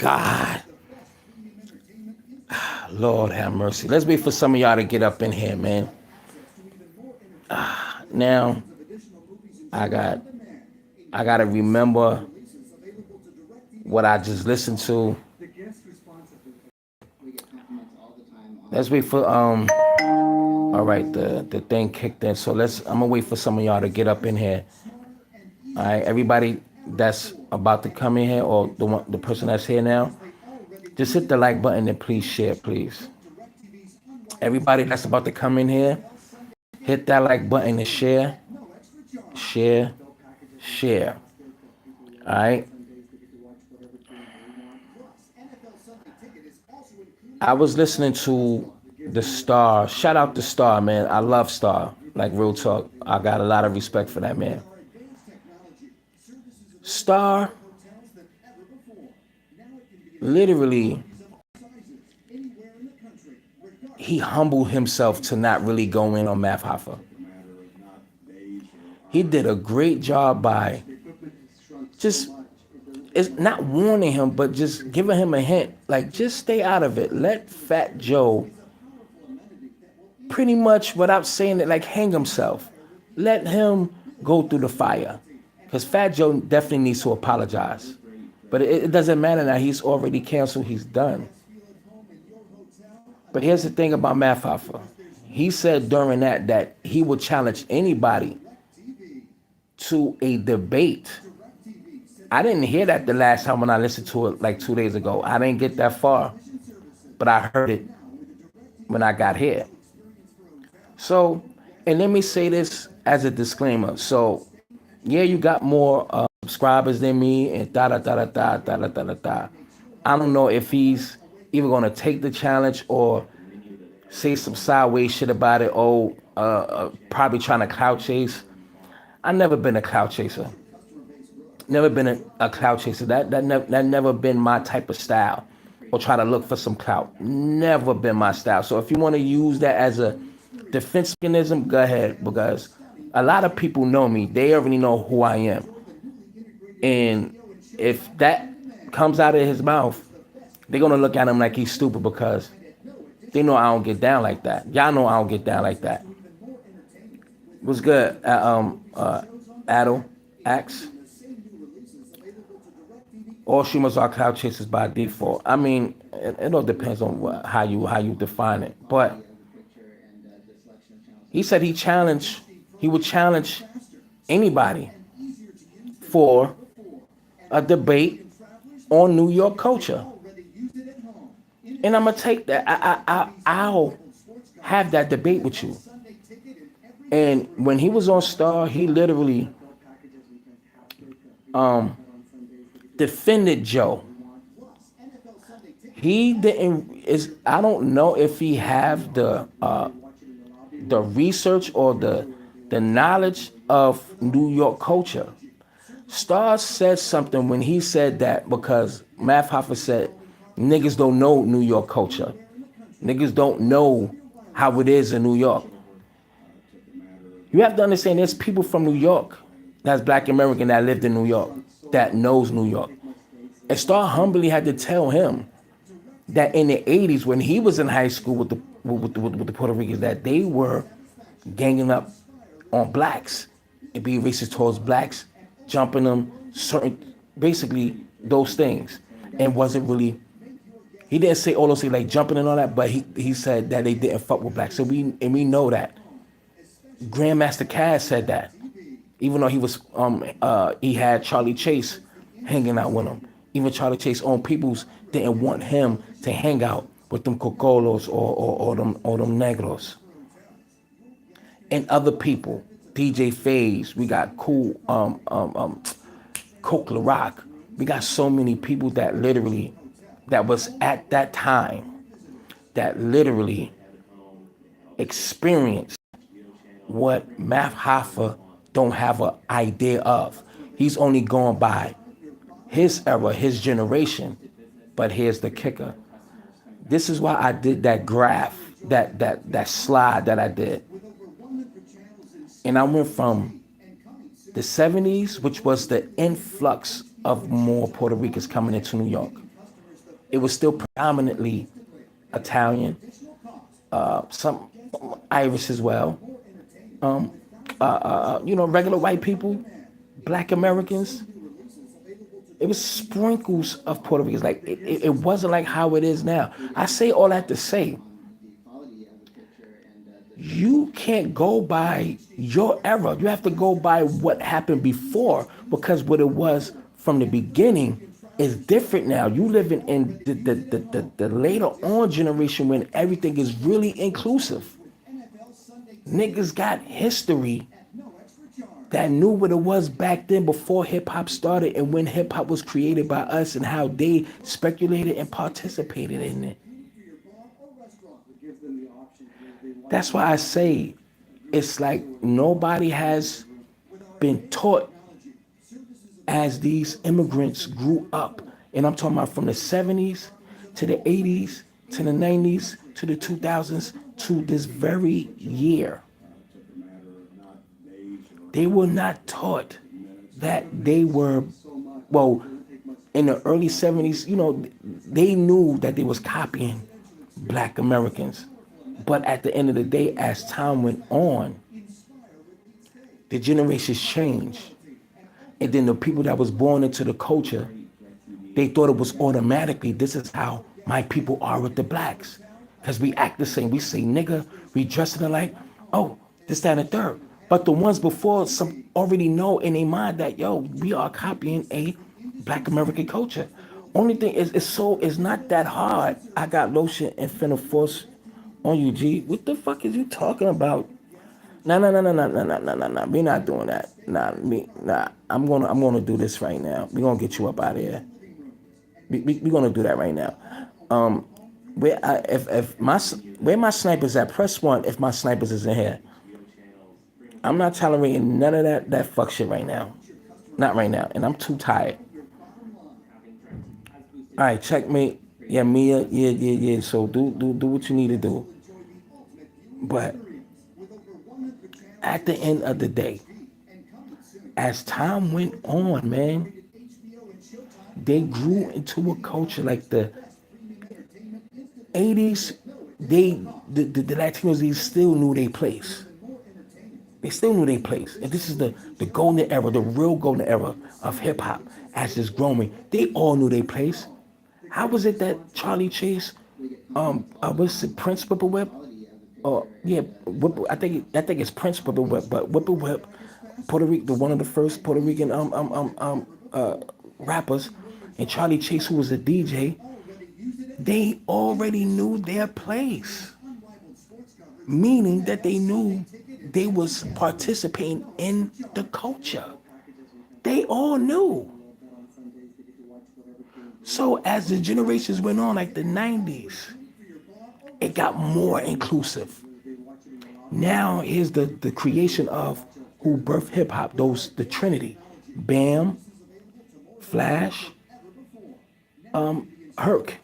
God. Lord have mercy. Let's wait for some of y'all to get up in here, man. Now, I gotta remember what I just listened to. Let's wait for all right, the thing kicked in. So I'm gonna wait for some of y'all to get up in here. All right, everybody that's about to come in here, or the person that's here now, just hit the like button and please share, please. Everybody that's about to come in here, hit that like button and share, share, share. All right. I was listening to the Star. Shout out to Star, man. I love Star. Like real talk. I got a lot of respect for that man. Star literally, he humbled himself to not really go in on Math Hoffa. He did a great job by just, it's not warning him, but just giving him a hint. Like, just stay out of it. Let Fat Joe, pretty much without saying it, like hang himself. Let him go through the fire. Because Fat Joe definitely needs to apologize. But it doesn't matter now. He's already canceled. He's done. But here's the thing about Math Hoffa. He said during that he would challenge anybody to a debate. I didn't hear that the last time when I listened to it like 2 days ago. I didn't get that far. But I heard it when I got here. So, and let me say this as a disclaimer. So, yeah, you got more subscribers than me and da-da-da-da-da-da-da-da-da. I don't know if he's either going to take the challenge or say some sideways shit about it. Probably trying to clout chase. I've never been a clout chaser. Never been a clout chaser. That never been my type of style. Or try to look for some clout. Never been my style. So if you want to use that as a defense mechanism, go ahead. Because a lot of people know me. They already know who I am. And if that comes out of his mouth, they're going to look at him like he's stupid because they know I don't get down like that. Y'all know I don't get down like that. What's good? Adel, Axe. All streamers are cloud chasers by default. I mean, it all depends on how you define it. But he said he would challenge anybody for a debate on New York culture. And I'm gonna take that. I'll have that debate with you. And when he was on Star, he literally defended Joe. He didn't. I don't know if he have the research or the knowledge of New York culture. Star said something when he said that because Math Hoffa said niggas don't know New York culture. Niggas don't know how it is in New York. You have to understand there's people from New York that's Black American that lived in New York that knows New York. And Star humbly had to tell him that in the 80s when he was in high school with the Puerto Ricans that they were ganging up on blacks and being racist towards blacks, jumping them, certain, basically those things. And wasn't really, he didn't say all those things like jumping and all that, but he said that they didn't fuck with blacks. So we know that. Grandmaster Caz said that. Even though he was he had Charlie Chase hanging out with him. Even Charlie Chase own peoples didn't want him to hang out with them cocolos or them negros. And other people, DJ Faze, we got Cool Coke La Rock. We got so many people that literally, that was at that time, that literally experienced what Math Hoffa don't have an idea of. He's only going by his era, his generation. But here's the kicker. This is why I did that graph, that slide that I did. And I went from the 70s, which was the influx of more Puerto Ricans coming into New York. it was still predominantly Italian, some Irish as well. Regular white people, Black Americans. It was sprinkles of Puerto Ricans. Like it wasn't like how it is now. I say all that to say you can't go by your era. You have to go by what happened before because what it was from the beginning is different now. You living in the later on generation when everything is really inclusive. Niggas got history that knew what it was back then before hip hop started and when hip hop was created by us and how they speculated and participated in it. That's why I say it's like nobody has been taught as these immigrants grew up. And I'm talking about from the 70s to the 80s to the 90s to the 2000s to this very year. They were not taught that they were, well, in the early 70s, they knew that they was copying Black Americans. But at the end of the day, as time went on, the generations changed. And then the people that was born into the culture, they thought it was automatically, this is how my people are with the blacks. Because we act the same. We say nigga, we dress alike. Oh, this, that, and the third. But the ones before some already know in their mind that, yo, we are copying a Black American culture. Only thing is, it's not that hard. I got lotion and finna force on you, G. What the fuck is you talking about? Nah. We not doing that. Nah. I'm gonna do this right now. We gonna get you up out of here. We gonna do that right now. Where my snipers at? Press 1 if my snipers is in here. I'm not tolerating none of that fuck shit right now. Not right now, and I'm too tired. All right, checkmate. Yeah, Mia. Yeah. So do what you need to do. But at the end of the day, as time went on, man, they grew into a culture like the 80s. The Latinos, they still knew their place. They still knew their place. And this is the golden era, the real golden era of hip hop as it's growing. They all knew their place. How was it that Charlie Chase, was it Prince Whip? Yeah, I think it's Prince Whip, but Whip, Puerto Rico, one of the first Puerto Rican rappers, and Charlie Chase, who was a DJ, they already knew their place, meaning that they knew they was participating in the culture. They all knew. So as the generations went on, like the 90s, it got more inclusive. Now here's the creation of who birthed hip hop, the Trinity, Bam, Flash, Herc.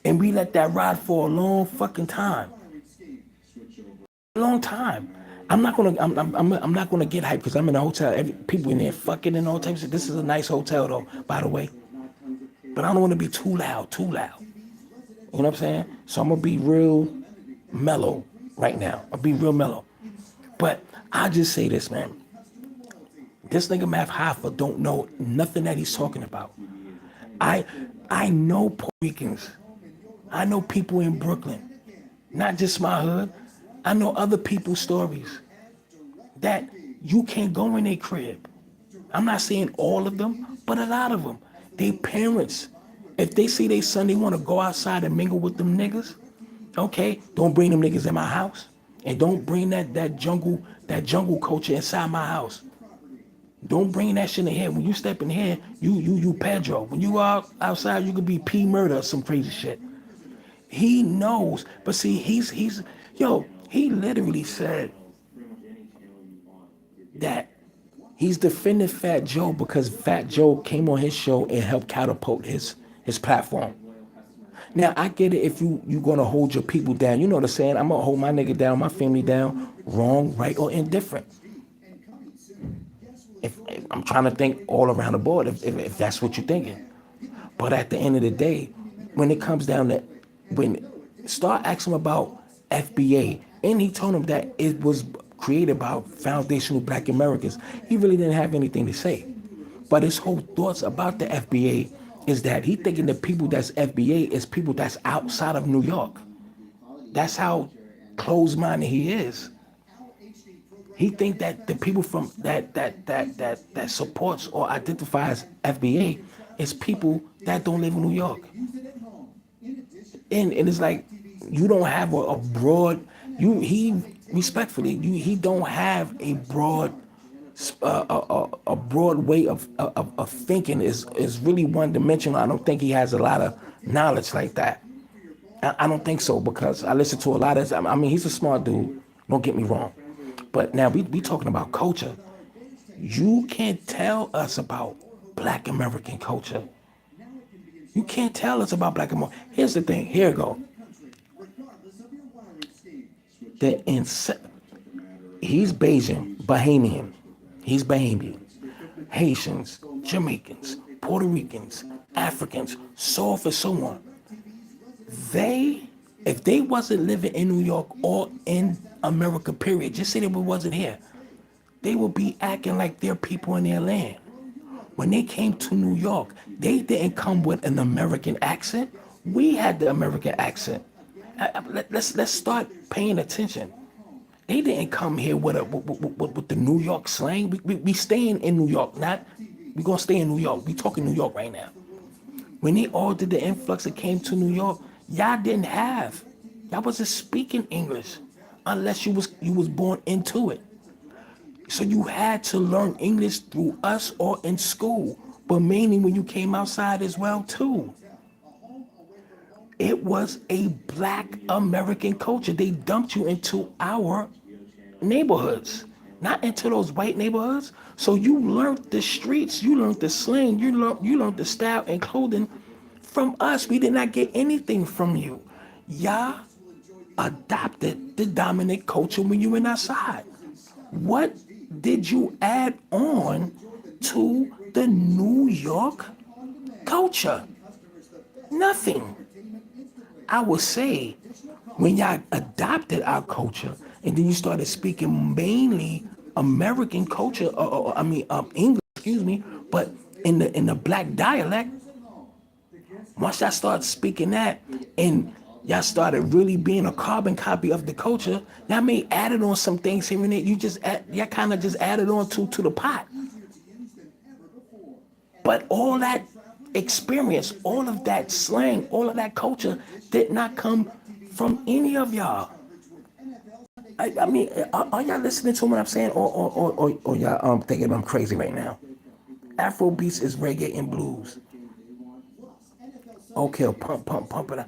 And we let that ride for a long fucking time. Long time. I'm not gonna get hyped because I'm in a hotel. People in there fucking and all types of. This is a nice hotel though, by the way. But I don't want to be too loud. You know what I'm saying? So I'm gonna be real mellow right now. I'll be real mellow. But I'll just say this, man. This nigga Math Hoffa don't know nothing that he's talking about. I know Puerto Ricans. I know people in Brooklyn. Not just my hood. I know other people's stories that you can't go in their crib. I'm not saying all of them, but a lot of them. They parents, if they see their son, they want to go outside and mingle with them niggas. Okay, don't bring them niggas in my house, and don't bring that jungle culture inside my house. Don't bring that shit in here. When you step in here, you Pedro. When you are outside, you could be P Murder or some crazy shit. He knows, but see, he literally said that he's defending Fat Joe because Fat Joe came on his show and helped catapult his platform. Now, I get it if you gonna hold your people down. You know what I'm saying? I'm gonna hold my nigga down, my family down, wrong, right, or indifferent. If I'm trying to think all around the board, if that's what you're thinking. But at the end of the day, when it comes down to when start asking him about FBA, and he told him that it was created by foundational Black Americans. He really didn't have anything to say. But his whole thoughts about the FBA is that he thinking the people that's FBA is people that's outside of New York. That's how closed-minded he is. He think that the people from that supports or identifies FBA is people that don't live in New York. And it's like you don't have a broad he respectfully he don't have a broad a broad way of thinking is really one dimensional. I don't think he has a lot of knowledge like that. I don't think so because I listen to a lot of. I mean, he's a smart dude. Don't get me wrong, but now we talking about culture. You can't tell us about Black American culture. You can't tell us about Black American. Here's the thing. Here we go. He's Bayesian, Bahamian. He's Bahamian. Haitians, Jamaicans, Puerto Ricans, Africans, so forth and so on. If they wasn't living in New York or in America, period, just say they wasn't here, they would be acting like they're people in their land. When they came to New York, they didn't come with an American accent. We had the American accent. Let's start paying attention. They didn't come here with the New York slang. We staying in New York, not we gonna stay in New York. We talking New York right now. When they all did the influx that came to New York, y'all wasn't speaking English unless you was born into it. So you had to learn English through us or in school, but mainly when you came outside as well too. It was a Black American culture. They dumped you into our neighborhoods, not into those white neighborhoods. So you learned the streets, you learned the slang, you learned the style and clothing from us. We did not get anything from you. Y'all adopted the dominant culture when you went outside. What did you add on to the New York culture? Nothing. I would say when y'all adopted our culture and then you started speaking mainly American culture, English, excuse me, but in the Black dialect, once y'all started speaking that and y'all started really being a carbon copy of the culture, y'all may added on some things here and there. Y'all kind of just added on to the pot. But all that experience, all of that slang, all of that culture did not come from any of y'all. I mean, are y'all listening to what I'm saying, or y'all thinking I'm crazy right now? Afro beats is reggae and blues. Okay, pump it up.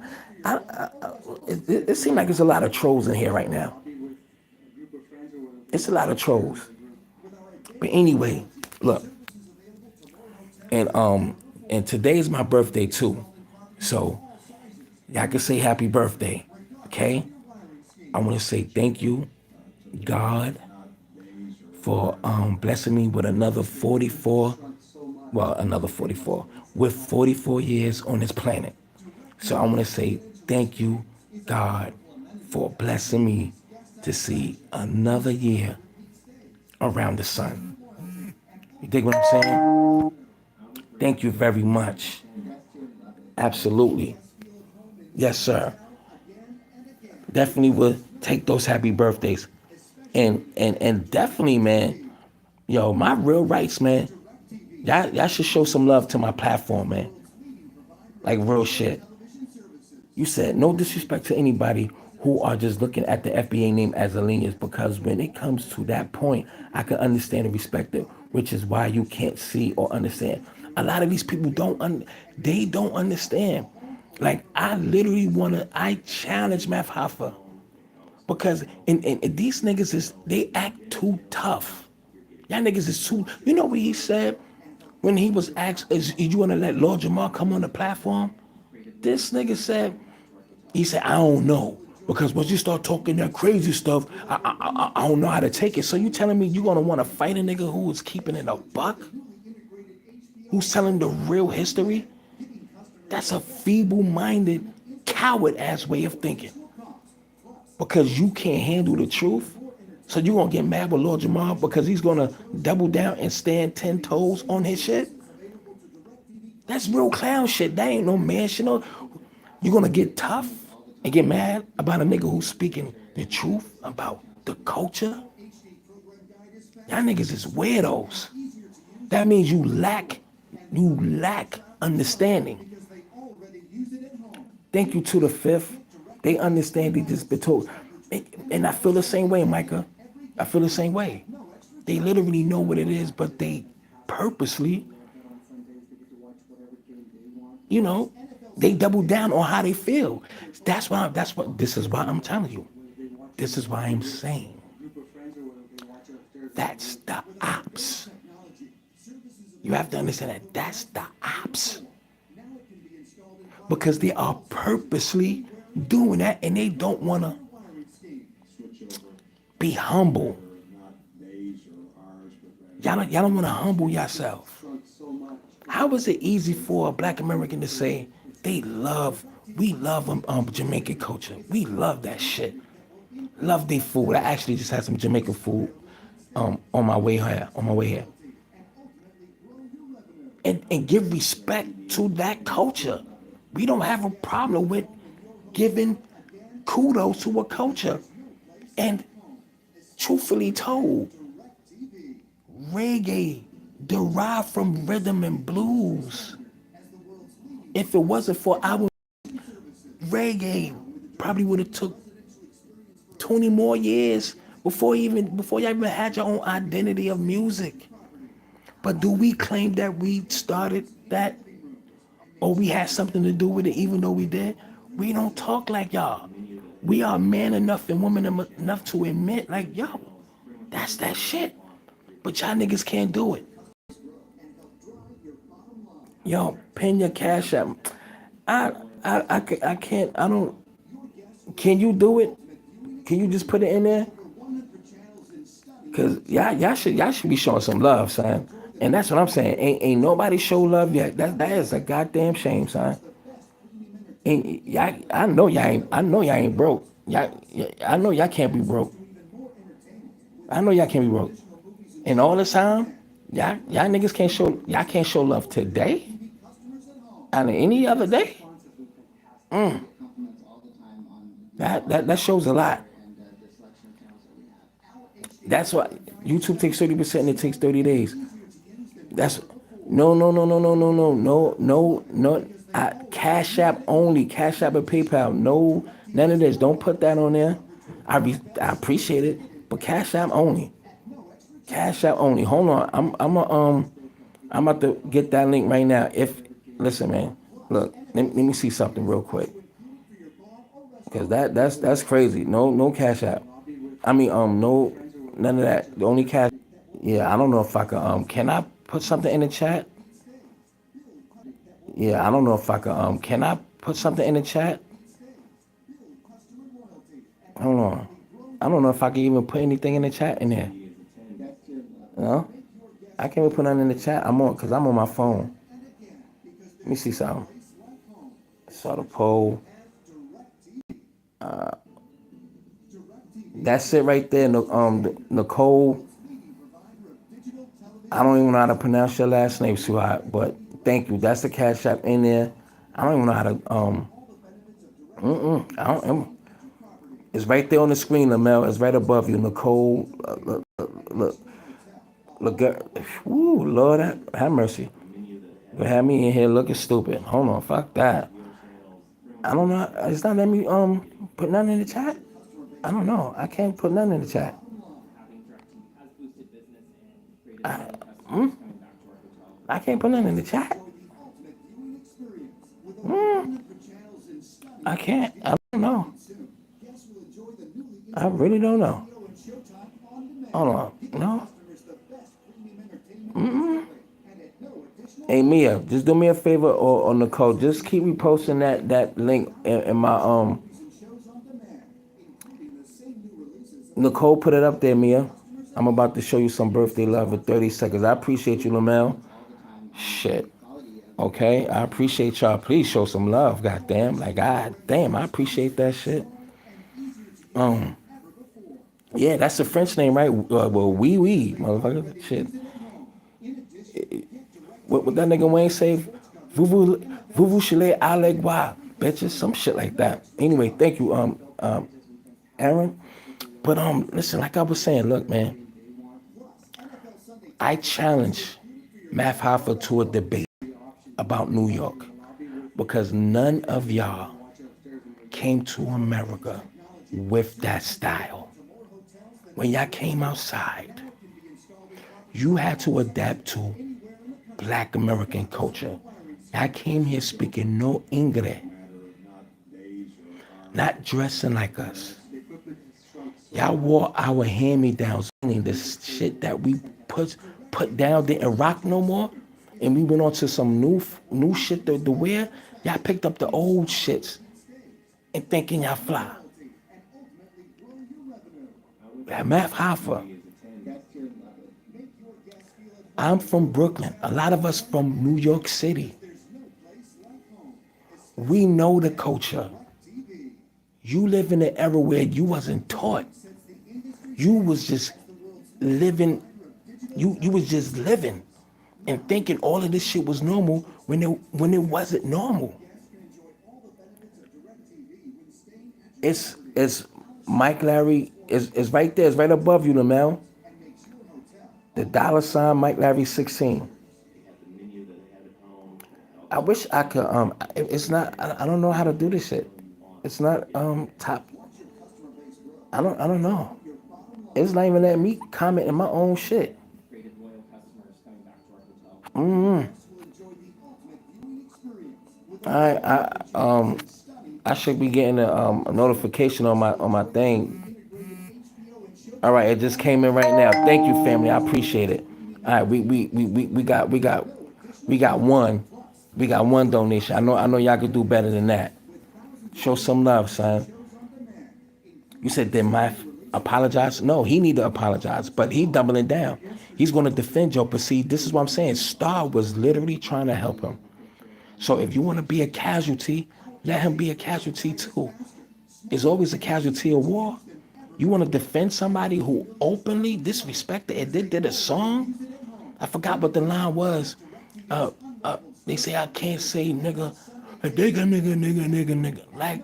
It seems like there's a lot of trolls in here right now. It's a lot of trolls. But anyway, look, and today's my birthday too, so y'all can say happy birthday, okay? I want to say thank you, God, for blessing me with another 44, with 44 years on this planet. So I want to say thank you, God, for blessing me to see another year around the sun. You dig what I'm saying? Thank you very much. Absolutely. Yes, sir. Definitely would take those happy birthdays. And definitely, man, yo, my real rights, man. Y'all should show some love to my platform, man. Like real shit. You said no disrespect to anybody who are just looking at the FBA name as a lineage, because when it comes to that point, I can understand and respect it, which is why you can't see or understand. A lot of these people they don't understand. Like I challenge Math Hoffa because and these niggas they act too tough. Y'all niggas is too. You know what he said when he was asked, "Is you want to let Lord Jamar come on the platform?" This nigga said, I don't know. Because once you start talking that crazy stuff, I don't know how to take it. So you telling me you gonna want to fight a nigga who is keeping it a buck? Who's telling the real history? That's a feeble-minded, coward-ass way of thinking. Because you can't handle the truth. So you gonna get mad with Lord Jamal because he's gonna double down and stand 10 toes on his shit? That's real clown shit. That ain't no man shit. No. You gonna get tough and get mad about a nigga who's speaking the truth about the culture? Y'all niggas is weirdos. That means you lack understanding. Thank you to the fifth. They understand they just been told. And I feel the same way, Micah. I feel the same way. They literally know what it is, but they purposely, you know, they double down on how they feel. This is why I'm telling you. This is why I'm saying. That's the ops. You have to understand that that's the ops. Because they are purposely doing that and they don't want to be humble. Y'all don't want to humble yourself. How is it easy for a black American to say we love Jamaican culture? We love that shit. Love their food. I actually just had some Jamaican food on my way here. And give respect to that culture. We don't have a problem with giving kudos to a culture. And truthfully told, reggae derived from rhythm and blues. If it wasn't for our reggae, probably would have took 20 more years before y'all even had your own identity of music. But do we claim that we started that? Or we had something to do with it even though we did? We don't talk like y'all. We are man enough and woman enough to admit, like, yo, that's that shit. But y'all niggas can't do it. Yo, pin your cash app. I can't, I don't, can you do it? Can you just put it in there? Cause y'all should be showing some love, son. And that's what I'm saying. Ain't nobody show love yet. That is a goddamn shame, son. And y'all, I know y'all ain't broke. I know y'all can't be broke. I know y'all can't be broke. And all the time, y'all niggas can't show love today. And any other day. That shows a lot. That's why YouTube takes 30% and it takes 30 days. That's no. Cash App only. Cash App and PayPal. No, none of this. Don't put that on there. I appreciate it, but Cash App only. Cash App only. Hold on. I'm about to get that link right now. Listen, man. Look, let me see something real quick. Cause that's crazy. No Cash App. I mean no none of that. The only cash. Yeah, I don't know if I can I put something in the chat? Yeah, I don't know if I can I put something in the chat? Hold on. I don't know if I can even put anything in the chat in there. No? I can't even put nothing in the chat. Cause I'm on my phone. Let me see something. Saw the poll. That's it right there. Nicole. I don't even know how to pronounce your last name, sweetheart, but thank you. That's the Cash App in there. I don't even know how to. I don't. It's right there on the screen, Lamel. It's right above you, Nicole. Look. Woo, Lord, have mercy. You have me in here looking stupid. Hold on, fuck that. I don't know. It's not letting me put nothing in the chat. I don't know. I can't put nothing in the chat. I can't put nothing in the chat. I can't. I don't know. I really don't know. Hold on. No. Hey Mia, just do me a favor or Nicole, just keep reposting that link in my Nicole, put it up there, Mia. I'm about to show you some birthday love in 30 seconds. I appreciate you, Lamel. Shit. Okay, I appreciate y'all. Please show some love, goddamn. Like, god damn, I appreciate that shit. Um, yeah, that's the French name, right? Well, wee, motherfucker. Shit. What that nigga Wayne say? Vous chile alegua, bitches, some shit like that. Anyway, thank you, Aaron. But listen, like I was saying, look, man, I challenge Math Hoffa to a debate about New York because none of y'all came to America with that style. When y'all came outside, you had to adapt to Black American culture. I came here speaking no English, not dressing like us. Y'all wore our hand-me-downs, meaning this shit that we put down didn't rock no more, and we went on to some new shit to wear. Y'all picked up the old shits and thinking y'all fly. Math Hoffa. I'm from Brooklyn. A lot of us from New York City. We know the culture. You live in an era where you wasn't taught. You was just living. You was just living and thinking all of this shit was normal when it wasn't normal. It's Mike Larry is right there. It's right above you, Lamel. The dollar sign Mike Larry 16. I wish I could. It's not. I don't know how to do this shit. It's not top. I don't know. It's not even letting me comment in my own shit. Mm-hmm. I I should be getting a notification on my thing. All right, it just came in right now. Thank you, family. I appreciate it. All right, we got one. We got one donation. I know y'all could do better than that. Show some love, son. You said did my apologize? No, he need to apologize, but he doubling down. He's going to defend Joe. But see, this is what I'm saying. Star was literally trying to help him. So if you want to be a casualty, let him be a casualty too. There's always a casualty of war. You want to defend somebody who openly disrespected and did a song? I forgot what the line was. Uh, they say I can't say nigga, nigga.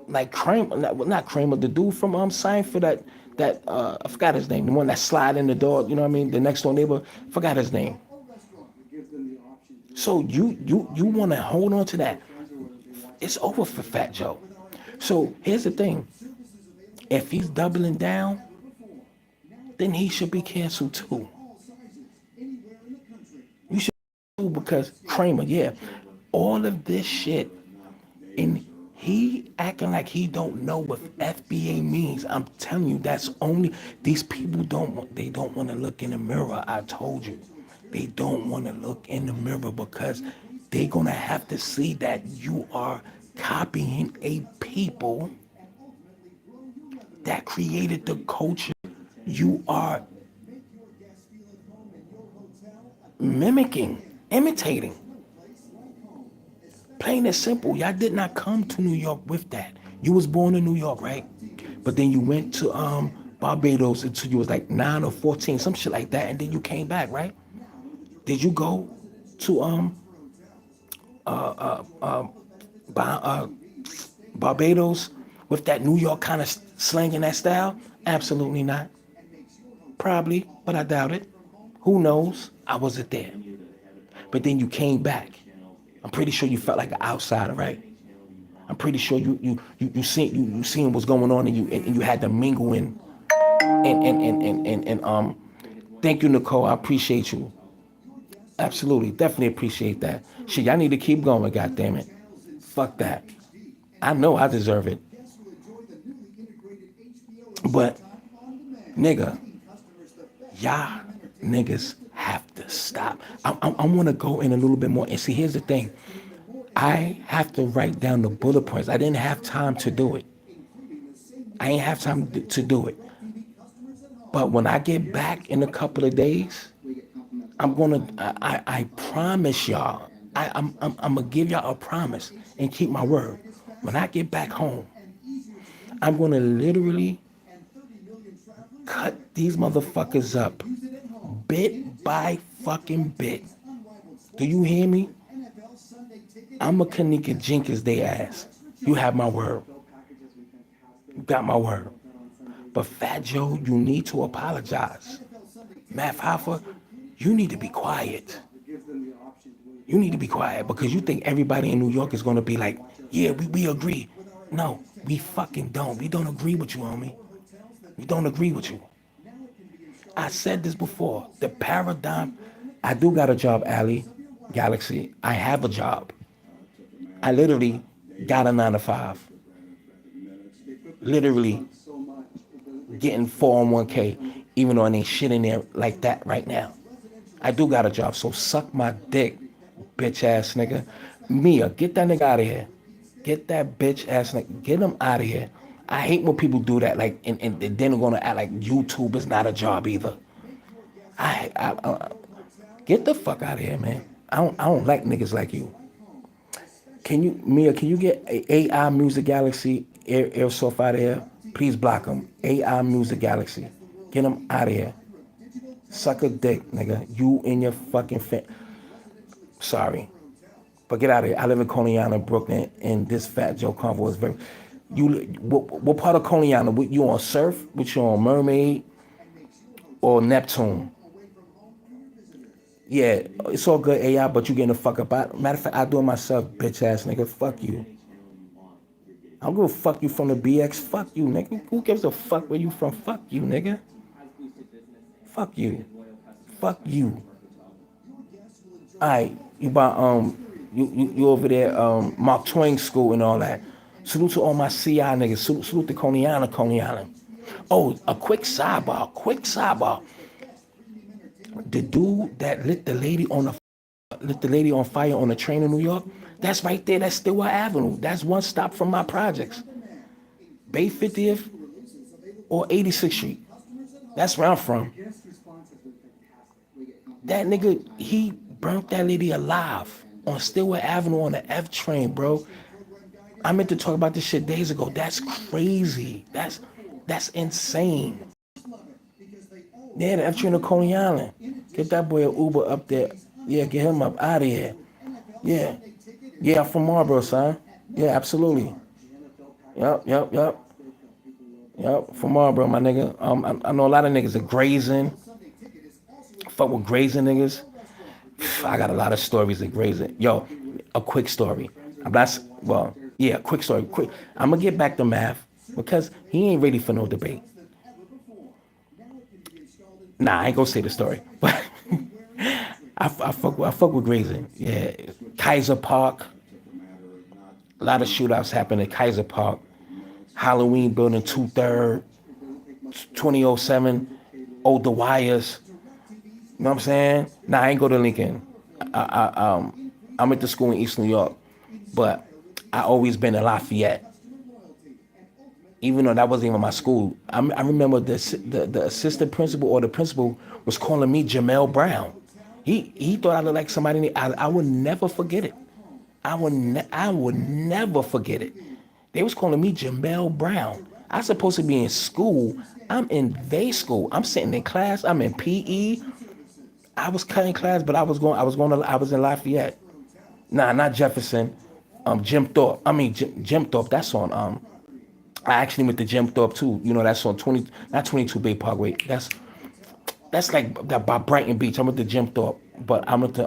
Like Kramer, not Kramer, the dude from Seinfeld that I forgot his name, the one that slide in the door. You know what I mean? The next door neighbor, forgot his name. So you want to hold on to that? It's over for Fat Joe. So here's the thing: if he's doubling down, then he should be canceled too. You should too because Kramer, yeah, all of this shit, and he acting like he don't know what FBA means. I'm telling you, that's only these people don't want to look in the mirror. I told you, they don't want to look in the mirror because they're gonna have to see that you are copying a people that created the culture you are mimicking, imitating. Plain and simple. Y'all did not come to New York with that. You was born in New York, right? But then you went to Barbados until you was like 9 or 14, some shit like that, and then you came back, right? Did you go to uh, Barbados with that New York kind of slang and that style? Absolutely not. Probably, but I doubt it. Who knows? I wasn't there. But then you came back. I'm pretty sure you felt like an outsider, right? I'm pretty sure you seen what's going on and you had to mingle in and thank you, Nicole. I appreciate you. Absolutely, definitely appreciate that. Shit, y'all need to keep going, God damn it. Fuck that. I know I deserve it. But nigga, y'all niggas have to stop. I want to go in a little bit more and see. Here's the thing. I have to write down the bullet points. I didn't have time to do it. I ain't have time to do it. But when I get back in a couple of days, I promise y'all. I'm gonna give y'all a promise and keep my word. When I get back home, I'm gonna literally cut these motherfuckers up bit by fucking bit. Do you hear me? I'm a Kanika Jenkins they ass. You have my word. You got my word. But Fat Joe, you need to apologize. Matt Hoffa, you need to be quiet. You need to be quiet because you think everybody in New York is going to be like, yeah, we agree. No, we fucking don't. We don't agree with you, homie. We don't agree with you. I said this before. The paradigm, I do got a job, Ali, Galaxy. I have a job. I literally got a 9 to 5. Literally getting 401k, even though I ain't shit in there like that right now. I do got a job, so suck my dick, bitch ass nigga. Mia, get that nigga out of here. Get that bitch ass nigga. Get him out of here. I hate when people do that, like, and then they're gonna act like YouTube is not a job either. I get the fuck out of here, man. I don't like niggas like you. Can you, Mia? Can you get AI Music Galaxy Airsoft out of here? Please block him. AI Music Galaxy. Get him out of here. Suck a dick, nigga. You and your fucking Sorry. But get out of here. I live in Coney Island, Brooklyn, and this Fat Joe convo is very. What part of Coney Island? You on Surf? What you on, Mermaid or Neptune? Yeah, it's all good, AI, but you getting the fuck up out. Matter of fact, I do it myself, bitch ass nigga. Fuck you. I'm gonna fuck you from the BX. Fuck you, nigga. Who gives a fuck where you from? Fuck you, nigga. Fuck you. Fuck you. Alright, you by you over there, Mark Twain School and all that. Salute to all my CI niggas. Salute to Coney Island, Coney Island. Oh, a quick sidebar, The dude that lit the lady on fire on the train in New York, that's right there, that's Stillwell Avenue. That's one stop from my projects. Bay 50th or 86th Street. That's where I'm from. That nigga, he burnt that lady alive on Stillwell Avenue on the F train, bro. I meant to talk about this shit days ago. That's crazy. That's insane. Yeah, the F train to Coney Island. Get that boy an Uber up there. Yeah, get him up out of here. Yeah. Yeah, I'm from Marlboro, son. Yeah, absolutely. Yep. Yep, from Marlboro, my nigga. I know a lot of niggas are grazing. Fuck with grazing niggas. I got a lot of stories of grazing. Yo, a quick story. I'm not, well, yeah, quick story. Quick. I'm gonna get back to math because he ain't ready for no debate. Nah, I ain't gonna say the story, but I fuck with grazing. Yeah, Kaiser Park. A lot of shootouts happen at Kaiser Park. Halloween building 2/3, 2007, Old the Wires. You know what I'm saying? Nah, I ain't go to Lincoln. I went to school in East New York, but I always been in Lafayette. Even though that wasn't even my school, I remember the assistant principal or the principal was calling me Jamel Brown. He thought I looked like somebody. I would never forget it. I would never forget it. They was calling me Jamel Brown. I supposed to be in school. I'm in day school. I'm sitting in class. I'm in PE. I was cutting class, but I was in Lafayette. Nah, not Jefferson. Jim Thorpe. Jim Thorpe. That's on. I actually went to Jim Thorpe too. You know, that's on 20, not 22 Bay Parkway. That's like that by Brighton Beach. I went to Jim Thorpe, but I went to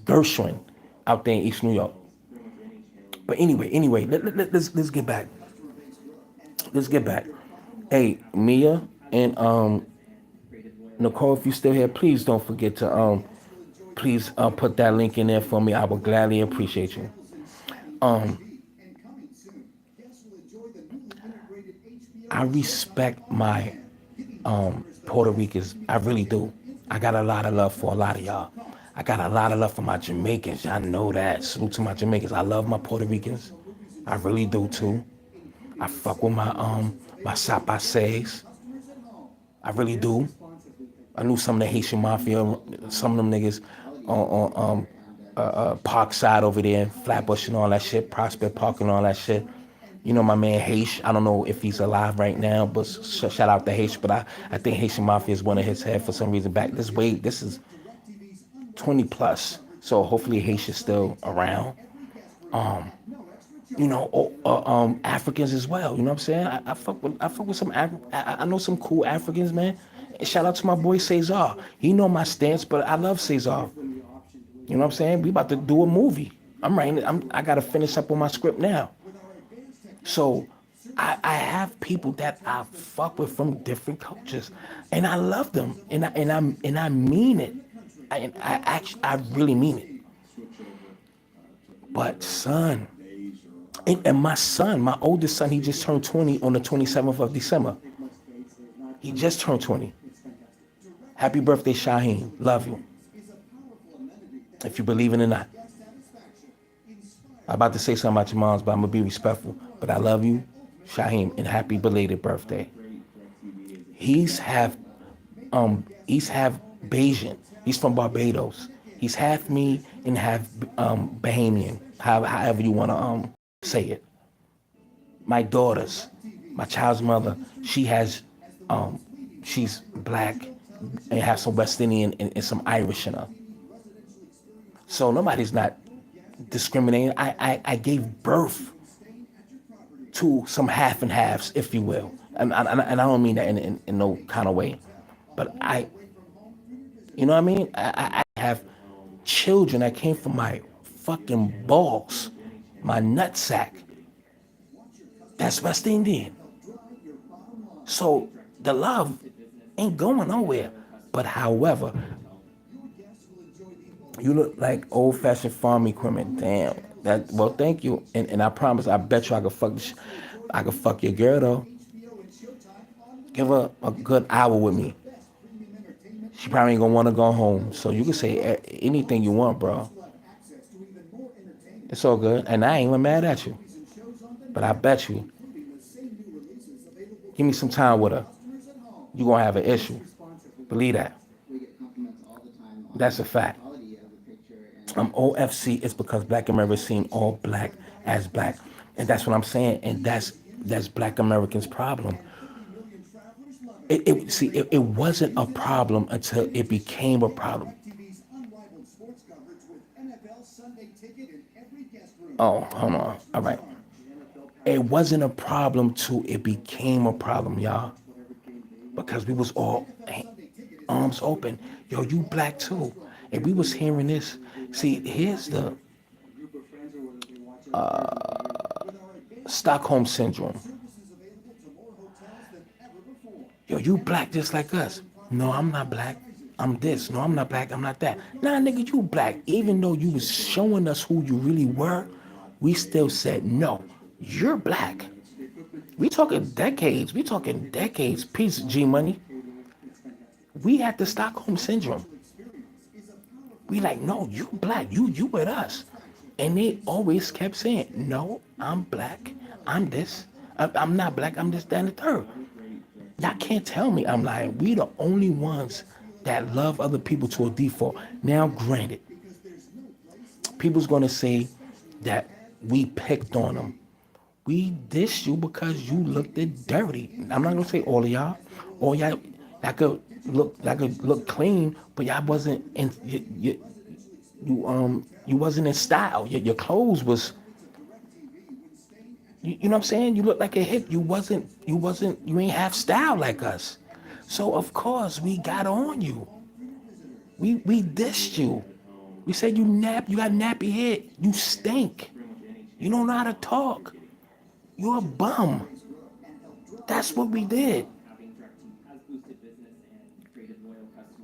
Gershwin out there in East New York. But anyway, let's get back. Let's get back. Hey, Mia and Nicole, if you still here, please don't forget to please put that link in there for me. I would gladly appreciate you. I respect my Puerto Ricans. I really do. I got a lot of love for a lot of y'all. I got a lot of love for my Jamaicans. Y'all know that. Salute to my Jamaicans. I love my Puerto Ricans. I really do too. I fuck with my Sapases. I really do. I knew some of the Haitian mafia, some of them niggas on Park Side over there, Flatbush and all that shit, Prospect Park and all that shit. You know my man Haish. I don't know if he's alive right now, but shout out to Haish. But I think Haitian Mafia is one of his head for some reason. Back this way, this is 20 plus. So hopefully Haish is still around. Africans as well. You know what I'm saying? I fuck with some. I know some cool Africans, man. And shout out to my boy Cesar. He know my stance, but I love Cesar. You know what I'm saying? We about to do a movie. I'm writing. I gotta finish up on my script now. So I have people that I fuck with from different cultures, and I love them, and I mean it. I really mean it. But son, and my son, my oldest son, he just turned 20 on the 27th of December. He just turned 20. Happy birthday, Shaheen. Love you. If you believe it or not. I'm about to say something about your moms, but I'm gonna be respectful. But I love you, Shaheen, and happy belated birthday. He's half Bayesian. He's from Barbados. He's half me and half Bahamian. However you wanna say it. My daughters, my child's mother, she's black and has some West Indian and some Irish in her. So nobody's not discriminating. I gave birth to some half and halves, if you will. And I don't mean that in no kind of way. But you know what I mean? I have children that came from my fucking balls, my nutsack. That's West Indian. So the love ain't going nowhere. But however, you look like old-fashioned farm equipment. Damn. Well, thank you. And I promise, I bet you I could fuck your girl though. Give her a good hour with me. She probably ain't gonna want to go home. So you can say anything you want, bro. It's all good. And I ain't even mad at you. But I bet you, give me some time with her, you gonna have an issue. Believe that. That's a fact. OFC is because Black Americans seen all black as black. And that's what I'm saying. And that's Black Americans' problem. It wasn't a problem until it became a problem. Oh, hold on. All right. It wasn't a problem till it became a problem, y'all. Because we was all arms open. Yo, you black too. And we was hearing this. See, here's the Stockholm Syndrome. Yo, you black just like us. No, I'm not black. I'm this. No, I'm not black. I'm not that. Nah, nigga, you black. Even though you was showing us who you really were, we still said, no, you're black. We talking decades. We talking decades. Peace, G-Money. We had the Stockholm Syndrome. We like, no, you black. You with us. And they always kept saying, no, I'm black. I'm this. I'm not black. I'm this, that, and the third. Y'all can't tell me I'm lying. We the only ones that love other people to a default. Now, granted, people's going to say that we picked on them. We dissed you because you looked dirty. I'm not going to say all of y'all. All y'all that could look clean, but y'all wasn't in you wasn't in style. Your clothes was, you know what I'm saying? You look like a hip. You ain't have style like us. So of course we got on you. We dissed you. We said you got nappy head. You stink. You don't know how to talk. You're a bum. That's what we did.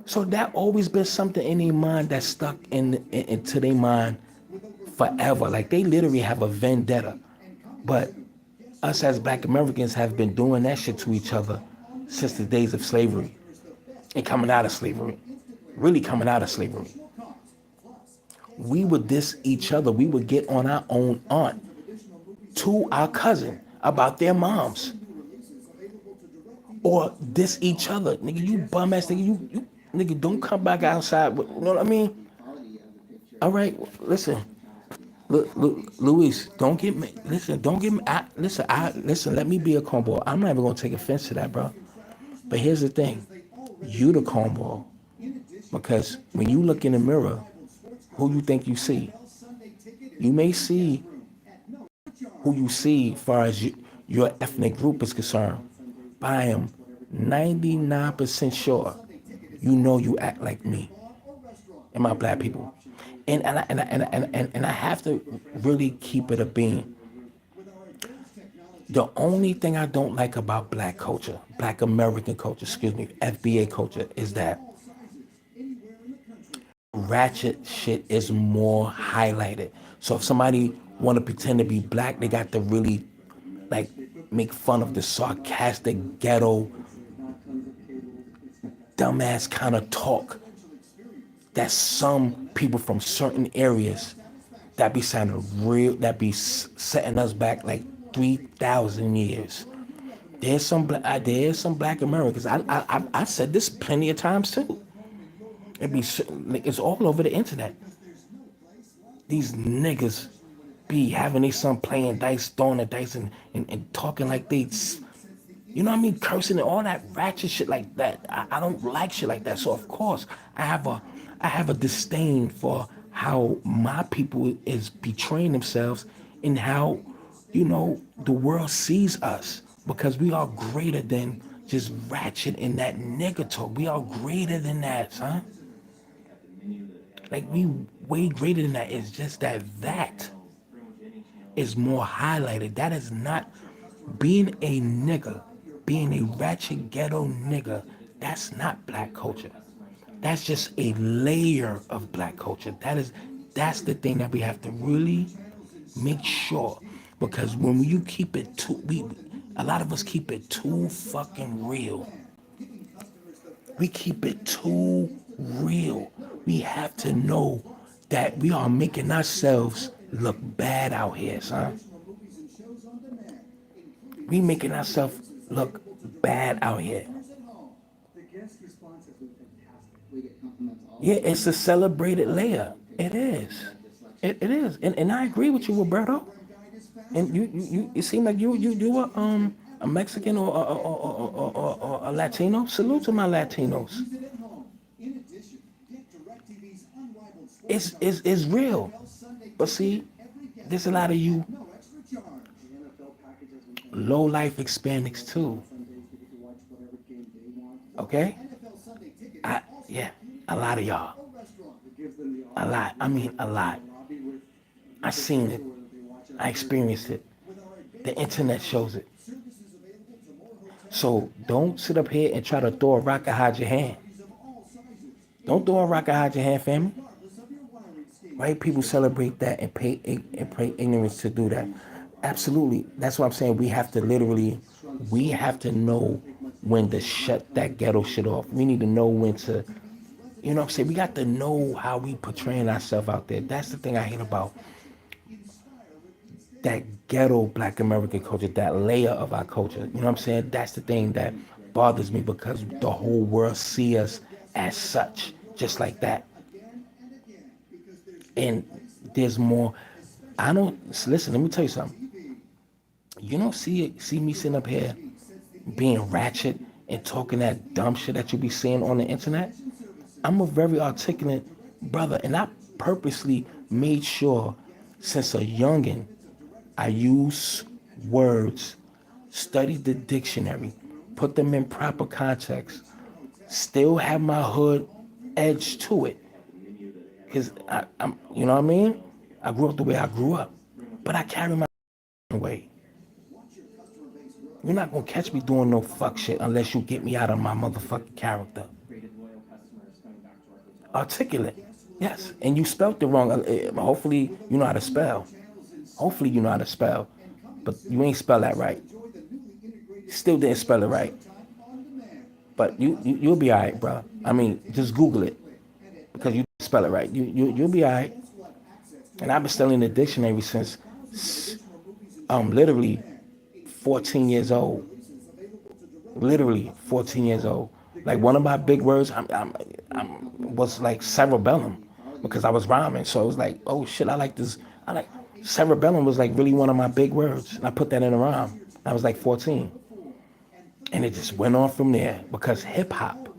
So that always been something in their mind that stuck into their mind forever. Like they literally have a vendetta. But us as Black Americans have been doing that shit to each other since the days of slavery and coming out of slavery. Really coming out of slavery. We would diss each other. We would get on our own aunt to our cousin about their moms. Or diss each other. Nigga, you bum ass nigga, Nigga, don't come back outside. You know what I mean? All right, listen. Look, Luis, don't get me. Listen, don't get me. Listen. Let me be a cornball. I'm not even gonna take offense to that, bro. But here's the thing: you the cornball, because when you look in the mirror, who you think you see? You may see who you see, as far as your ethnic group is concerned. But I am 99% sure you know you act like me and my black people. And I have to really keep it a beam. The only thing I don't like about black culture, black American culture, excuse me, FBA culture, is that ratchet shit is more highlighted. So if somebody want to pretend to be black, they got to really like make fun of the sarcastic, ghetto, dumbass kind of talk that some people from certain areas that be sounding real, that be setting us back like 3,000 years. There's some black Americans. I said this plenty of times too. It's all over the internet. These niggas be having their son playing dice, throwing the dice, and talking like they, you know what I mean, cursing and all that ratchet shit like that. I don't like shit like that. So of course I have a disdain for how my people is betraying themselves and how, the world sees us, because we are greater than just ratchet and that nigga talk. We are greater than that, son. Like we way greater than that. It's just that is more highlighted. That is not being a nigga, being a ratchet ghetto nigga. That's not black culture. That's just a layer of black culture. That's the thing that we have to really make sure, because when you keep it too, a lot of us keep it too fucking real. We keep it too real. We have to know that we are making ourselves look bad out here, son. We making ourselves look bad out here. Yeah, it's a celebrated layer. It is. It is. And I agree with you, Roberto. And it seems like you are a Mexican or a Latino. Salute to my Latinos. It's real. But see, there's a lot of you low life Hispanics too. Okay? Yeah, a lot of y'all. A lot. I mean, a lot. I seen it. I experienced it. The internet shows it. So don't sit up here and try to throw a rock and hide your hand. Don't throw a rock and hide your hand, family. White people celebrate that and pay ignorance to do that. Absolutely. That's what I'm saying. We have to know when to shut that ghetto shit off. We need to know when to, you know what I'm saying? We got to know how we portraying ourselves out there. That's the thing I hate about that ghetto black American culture, that layer of our culture. You know what I'm saying? That's the thing that bothers me, because the whole world see us as such, just like that. And there's more. I don't listen. Let me tell you something. You don't see me sitting up here being ratchet and talking that dumb shit that you be seeing on the internet. I'm a very articulate brother, and I purposely made sure since a youngin' I use words, study the dictionary, put them in proper context, still have my hood edge to it. Because I'm, you know what I mean? I grew up the way I grew up, but I carry my way. You're not gonna catch me doing no fuck shit unless you get me out of my motherfucking character. Articulate, yes. And you spelt it wrong. Hopefully you know how to spell. Hopefully you know how to spell, but you ain't spell that right. Still didn't spell it right. But you'll be alright, bro. I mean, just Google it, because you spell it right. You'll be alright. And I've been studying the dictionary since literally 14 years old. Literally 14 years old. Like one of my big words, was like cerebellum, because I was rhyming. So it was like, oh shit, I like this. I like cerebellum was like really one of my big words, and I put that in a rhyme. I was like 14, and it just went on from there because hip hop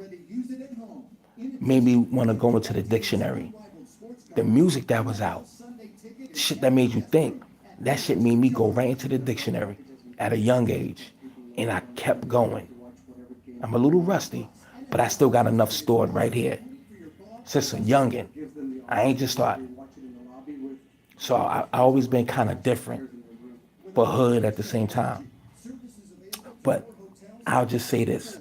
made me want to go into the dictionary. The music that was out, shit that made you think, that shit made me go right into the dictionary at a young age, and I kept going. I'm a little rusty, but I still got enough stored right here. Since a youngin', I ain't just started. So I always been kind of different, but hood at the same time. But I'll just say this: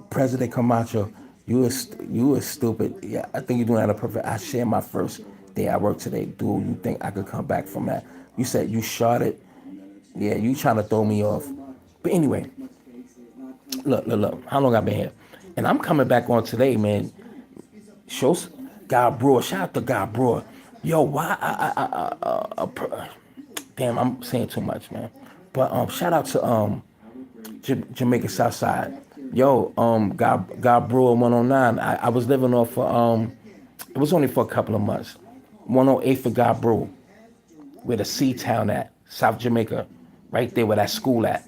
President Camacho, you was stupid. Yeah, I think you're doing that on purpose. I shared my first day I work today. Do you think I could come back from that? You said you shot it. Yeah, you trying to throw me off. But anyway, look. How long I been here? And I'm coming back on today, man. Shows God Brewer. Shout out to God Brewer. Yo, why? Damn, I'm saying too much, man. But shout out to Jamaica Southside. Yo, God Brewer 109. I was living off for it was only for a couple of months. 108 for God Brew, where the Sea Town at, South Jamaica, right there where that school at.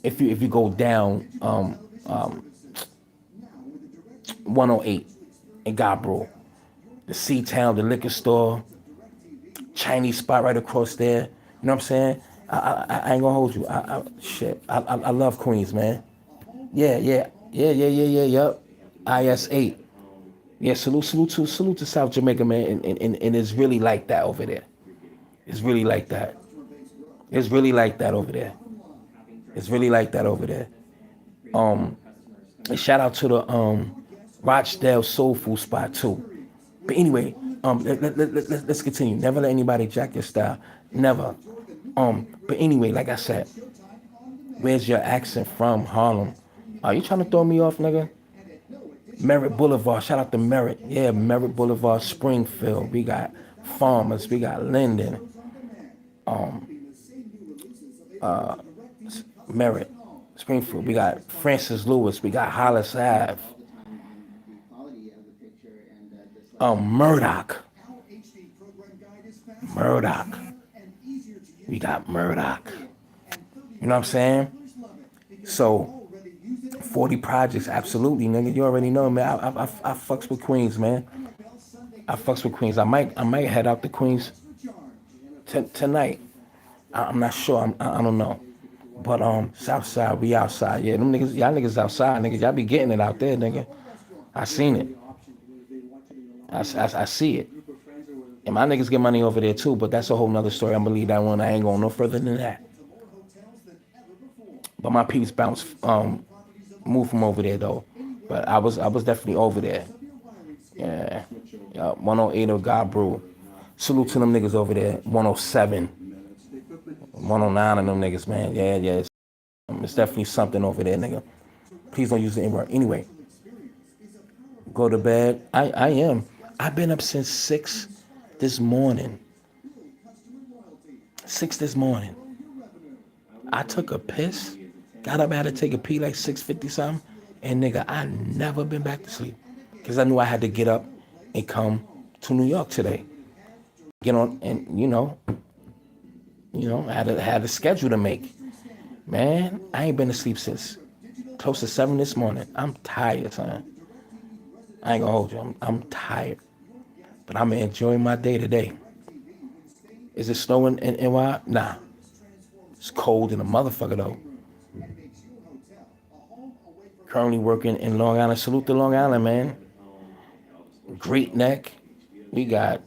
If you go down 108 in God Brew, the Sea Town, the liquor store, Chinese spot right across there. You know what I'm saying? I ain't gonna hold you. I love Queens, man. Yep. IS8. Yeah, salute to South Jamaica, man. And it's really like that over there. It's really like that. It's really like that over there. It's really like that over there. Um, and shout out to the Rochdale Soul Food Spot too. But anyway, let's continue. Never let anybody jack your style. Never. But anyway, like I said, where's your accent from? Harlem. Are you trying to throw me off, nigga? Merritt Boulevard. Shout out to Merritt. Yeah, Merritt Boulevard, Springfield. We got Farmers. We got Linden. Merritt, Springfield. We got Francis Lewis. We got Hollis Ave. Murdoch. Murdoch. We got Murdoch. You know what I'm saying? So, 40 projects, absolutely, nigga. You already know, man. I fucks with Queens, man. I fucks with Queens. I might head out to Queens tonight. I'm not sure. I don't know. But South Side, we outside. Yeah, them niggas, y'all niggas outside, niggas. Y'all be getting it out there, nigga. I seen it. I see it. And my niggas get money over there too, but that's a whole nother story. I'm gonna leave that one. I ain't going no further than that. But my peeps bounce moved from over there though. But I was definitely over there. Yeah. 108 of God Brew. Salute to them niggas over there. 107. 109 of them niggas, man. Yeah. It's definitely something over there, nigga. Please don't use the N-word. Anyway, go to bed. I am. I've been up since 6 this morning. 6 this morning. I took a piss. Got up, had to take a pee like 6:50 something. And nigga, I never been back to sleep. Because I knew I had to get up and come to New York today. Get on, and I had a schedule to make. Man, I ain't been to sleep since close to 7 this morning. I'm tired, son. I ain't gonna hold you. I'm tired. But I'm gonna enjoy my day today. Is it snowing in NY? Nah. It's cold in a motherfucker though. Currently working in Long Island. Salute to Long Island, man. Great Neck. We got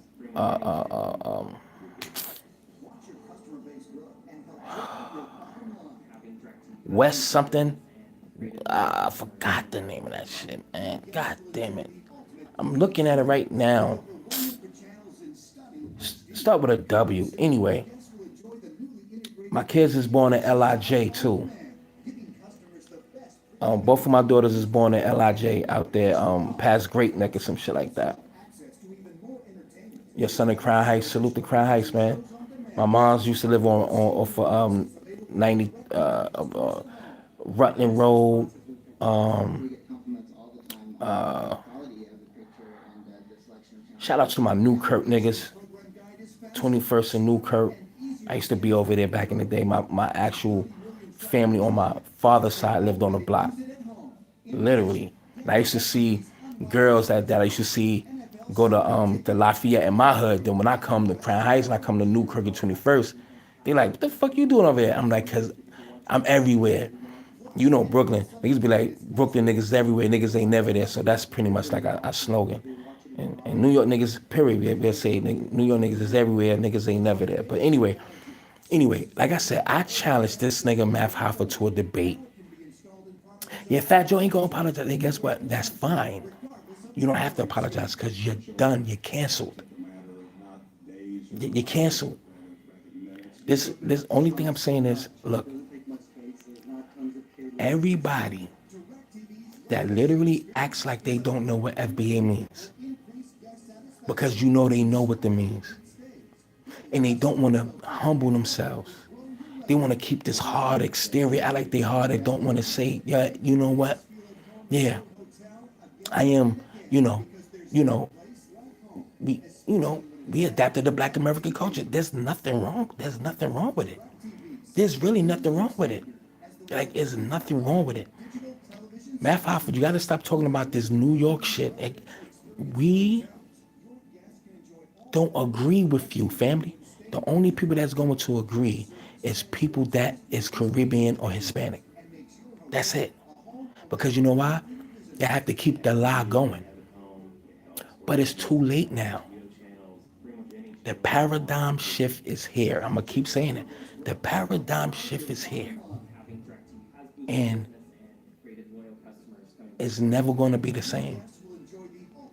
West something. I forgot the name of that shit, man. God damn it. I'm looking at it right now. Start with a W. Anyway, my kids is born in LIJ too. Both of my daughters is born in LIJ out there, past Great Neck or some shit like that. Your son in Crown Heights. Salute to Crown Heights, man. My mom's used to live on for 90 Rutland Road, um, uh, shout out to my Newkirk niggas, 21st and Newkirk. I used to be over there back in the day. My actual family on my father's side lived on the block, literally. And I used to see girls that I used to see go to Lafayette in my hood. Then when I come to Crown Heights and I come to Newkirk and 21st, they like, what the fuck you doing over there? I'm like, cause I'm everywhere. You know Brooklyn. Niggas be like, Brooklyn niggas is everywhere. Niggas ain't never there. So that's pretty much like a slogan. And New York niggas, period, they'll say New York niggas is everywhere. Niggas ain't never there. But anyway, like I said, I challenged this nigga Math Hoffa to a debate. Yeah, Fat Joe ain't gonna apologize. And guess what? That's fine. You don't have to apologize because you're done. You're canceled. You're canceled. This only thing I'm saying is, look, everybody that literally acts like they don't know what FBA means because you know they know what it means, and they don't want to humble themselves. They want to keep this hard exterior. I like they hard. They don't want to say, yeah, you know what? Yeah, I am. You know, you know, we adapted to Black American culture. There's nothing wrong. There's nothing wrong with it. There's really nothing wrong with it. Like, there's nothing wrong with it. Matt Hoffa, you got to stop talking about this New York shit. Like, we don't agree with you, family. The only people that's going to agree is people that is Caribbean or Hispanic. That's it. Because you know why? You have to keep the lie going. But it's too late now. The paradigm shift is here. I'm going to keep saying it. The paradigm shift is here. And it's never going to be the same.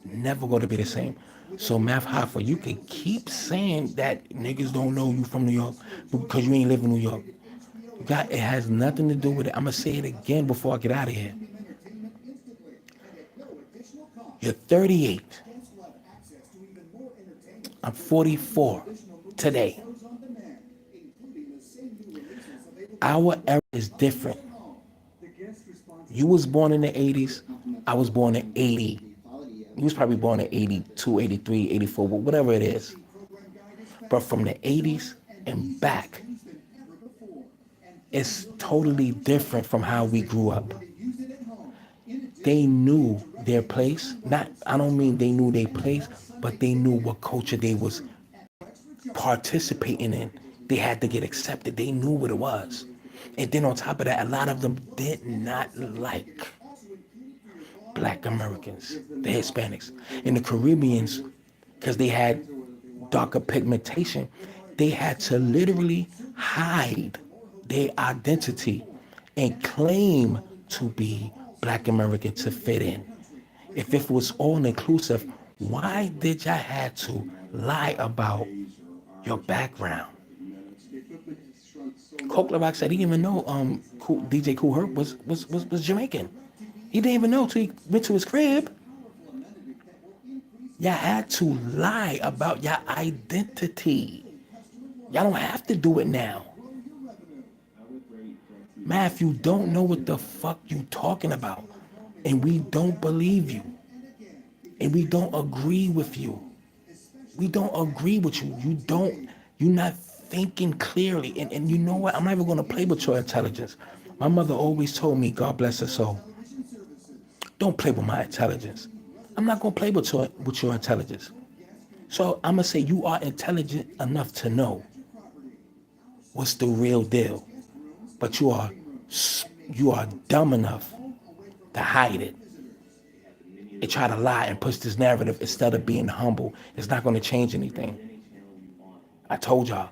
Never going to be the same. So, Math Hoffa, you can keep saying that niggas don't know you from New York because you ain't live in New York. It has nothing to do with it. I'm going to say it again before I get out of here. You're 38. I'm 44 today. Our era is different. You was born in the 80s. I was born in 80. You was probably born in 82, 83, 84, whatever it is. But from the 80s and back, it's totally different from how we grew up. They knew their place. I don't mean they knew their place, but they knew what culture they was participating in. They had to get accepted. They knew what it was. And then on top of that, a lot of them did not like Black Americans, the Hispanics, and the Caribbeans, because they had darker pigmentation. They had to literally hide their identity and claim to be Black American to fit in. If it was all inclusive, why did y'all have to lie about your background? Coke LaRock said he didn't even know DJ Kool Herc was Jamaican. He didn't even know till he went to his crib. Y'all had to lie about your identity. Y'all don't have to do it now. Man, if you don't know what the fuck you talking about, and we don't believe you, and we don't agree with you, we don't agree with you. You're not thinking clearly. And you know what? I'm not even going to play with your intelligence. My mother always told me, God bless her soul, don't play with my intelligence. I'm not going to play with your intelligence. So I'm going to say you are intelligent enough to know what's the real deal. But you are dumb enough to hide it and try to lie and push this narrative instead of being humble. It's not going to change anything. I told y'all,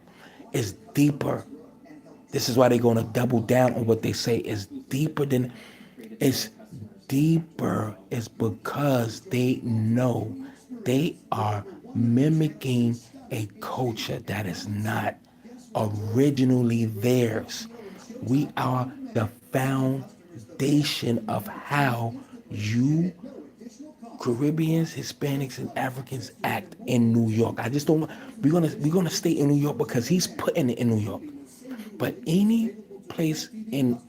it's deeper. This is why they're going to double down on what they say. It's deeper. It's because they know they are mimicking a culture that is not originally theirs. We are the foundation of how you Caribbeans, Hispanics, and Africans act in New York. I just don't. We're gonna stay in New York because he's putting it in New York. But any place in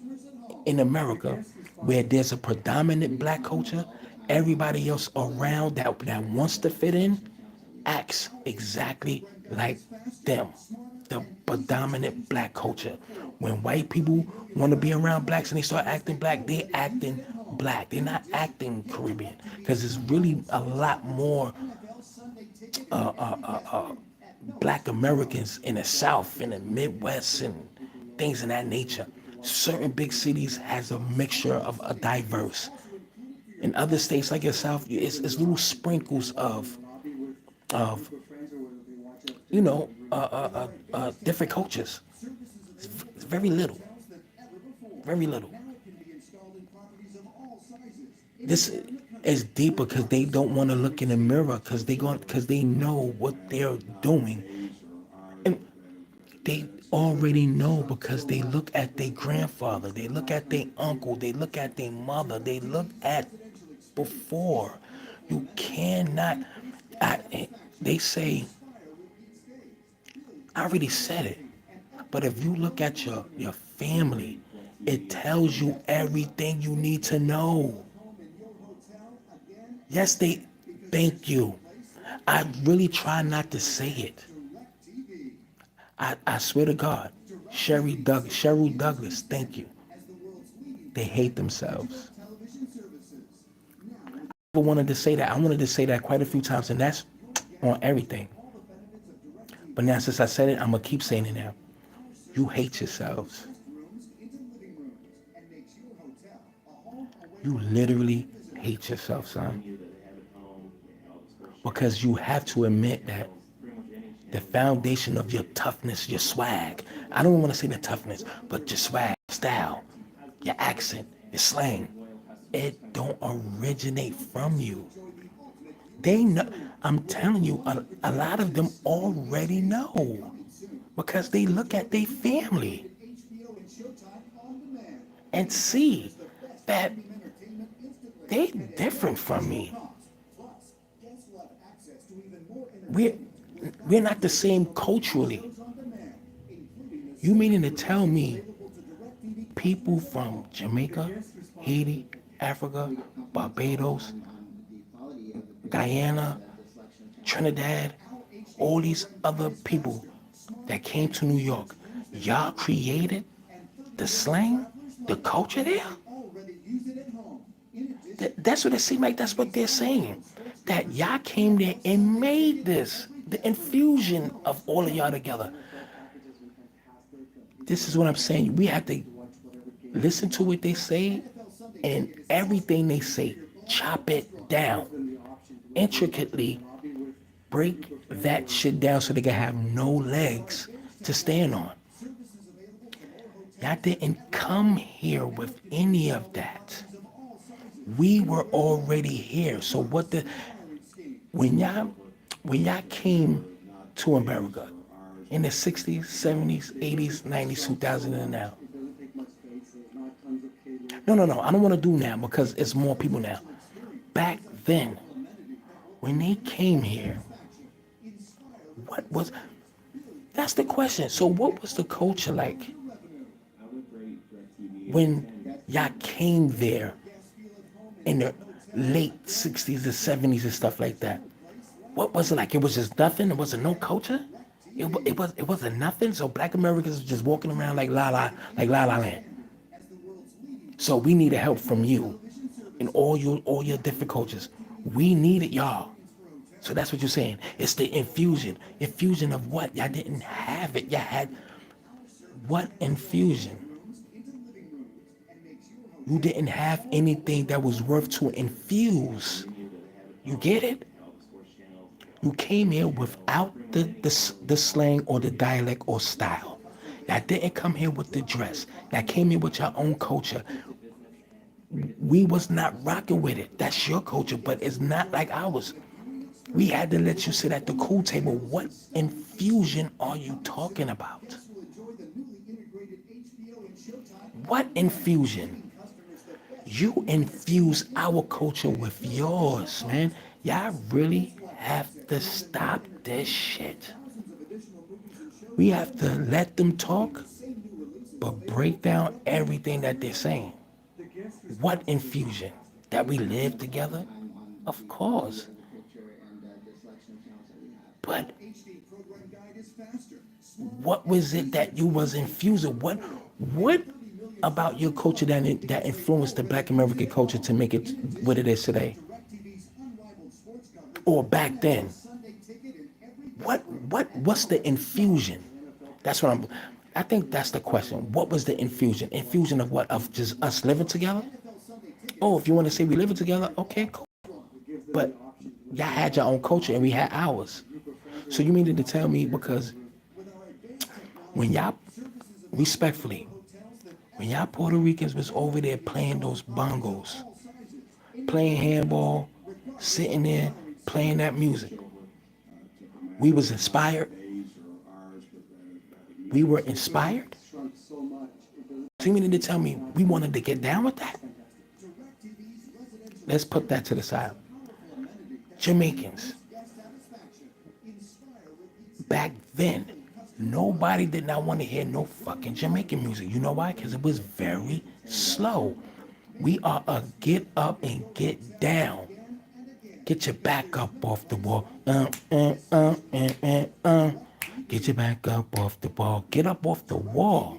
in America where there's a predominant black culture, everybody else around that wants to fit in acts exactly like them. The predominant black culture. When white people want to be around blacks and they start acting black, they acting black. They're not acting Caribbean because it's really a lot more black Americans in the South, in the Midwest, and things of that nature. Certain big cities has a mixture of a diverse. In other states like your South, it's little sprinkles of different cultures. It's very little, very little. This is deeper because they don't want to look in the mirror because they know what they're doing, and they already know because they look at their grandfather, they look at their uncle, they look at their mother, they look at before. You cannot. They say I already said it, but if you look at your family, it tells you everything you need to know. Yes, they. Thank you. I really try not to say it. I swear to God, Cheryl Douglas. Thank you. They hate themselves. I wanted to say that. I wanted to say that quite a few times, and that's on everything. But now, since I said it, I'm gonna keep saying it now. You hate yourselves. You literally hate yourself, son. Because you have to admit that the foundation of your toughness, your swag. I don't want to say the toughness, but your swag, style, your accent, your slang. It don't originate from you. They know. I'm telling you, a lot of them already know because they look at their family and see that they different from me. We're we're not the same culturally. You meaning to tell me people from Jamaica, Haiti, Africa, Barbados, Guyana, Trinidad, all these other people that came to New York, y'all created the slang, the culture there? That's what it seems like. That's what they're saying. That y'all came there and made this, the infusion of all of y'all together. This is what I'm saying. We have to listen to what they say and everything they say, chop it down intricately, break that shit down so they can have no legs to stand on. Y'all didn't come here with any of that. We were already here. So when y'all came to America in the 60s, 70s, 80s, 90s, 2000 and now. No. I don't want to do now because it's more people now. Back then, when they came here, what was that's the question. So what was the culture like when y'all came there in the late 60s and 70s and stuff like that? What was it like? It was just nothing? It wasn't no culture? It wasn't nothing? So black Americans were just walking around like la la land. So we needed help from you in all your different cultures. We needed y'all. So that's what you're saying. It's the infusion. Infusion of what? Y'all didn't have it. Y'all had what infusion? You didn't have anything that was worth to infuse. You get it? You came here without the slang or the dialect or style. Y'all didn't come here with the dress. Y'all came here with your own culture. We was not rocking with it. That's your culture, but it's not like ours. We had to let you sit at the cool table. What infusion are you talking about? What infusion? You infuse our culture with yours, man. Y'all really have to stop this shit. We have to let them talk but break down everything that they're saying. What infusion? That we live together? Of course. But what was it that you was infusing? What about your culture that influenced the Black American culture to make it what it is today? Or back then? What's the infusion? That's what I think that's the question. What was the infusion? Infusion of what? Of just us living together? Oh, if you want to say we living together, okay, cool. But y'all had your own culture and we had ours. So you mean to tell me because when y'all, respectfully, when y'all Puerto Ricans was over there playing those bongos, playing handball, sitting there, playing that music, we was inspired? We were inspired? So you mean to tell me we wanted to get down with that? Let's put that to the side. Jamaicans. Back then, nobody did not want to hear no fucking Jamaican music. You know why? Because it was very slow. We are a get up and get down. Get your back up off the wall. Get your back up off the wall. Get up off the wall.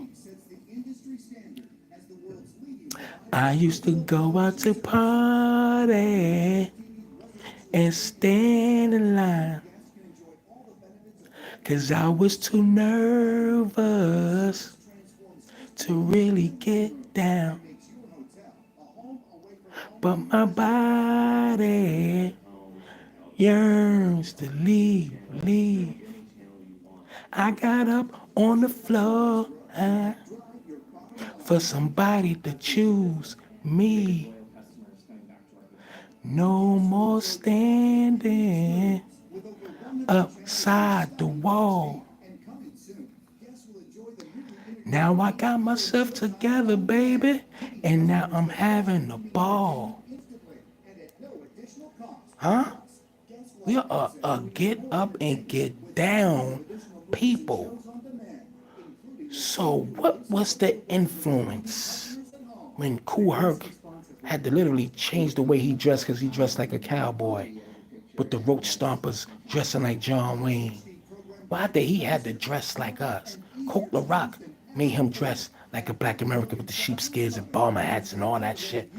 I used to go out to party and stand in line. Cause I was too nervous to really get down. But my body yearns to leave. I got up on the floor for somebody to choose me. No more standing upside the wall. Now I got myself together, baby, and now I'm having a ball. Huh? We are a get up and get down people. So what was the influence when Kool Herc had to literally change the way he dressed because he dressed like a cowboy with the roach stompers dressing like John Wayne? Why did he had to dress like us? Coke La Rock made him dress like a Black American with the sheepskins and bomber hats and all that shit.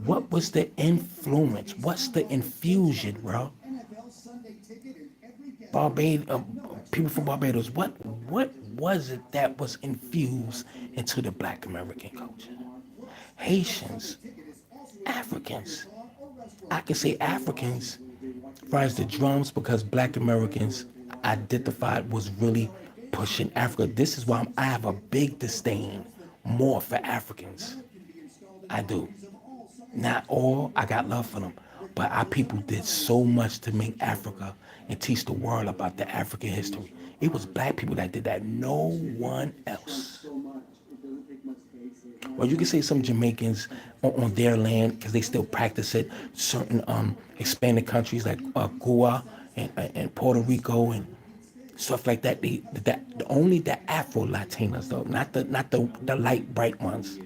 What was the influence? What's the infusion, bro? People from Barbados, what was it that was infused into the Black American culture? Haitians, Africans. I can say Africans, as far as the drums, because Black Americans identified was really pushing Africa. This is why I have a big disdain more for Africans. I do. Not all, I got love for them. But our people did so much to make Africa and teach the world about the African history. It was Black people that did that, no one else. Well, you can say some Jamaicans on their land because they still practice it. Certain expanded countries like Goa and Puerto Rico and stuff like that. Only the Afro Latinas though, not the light bright ones.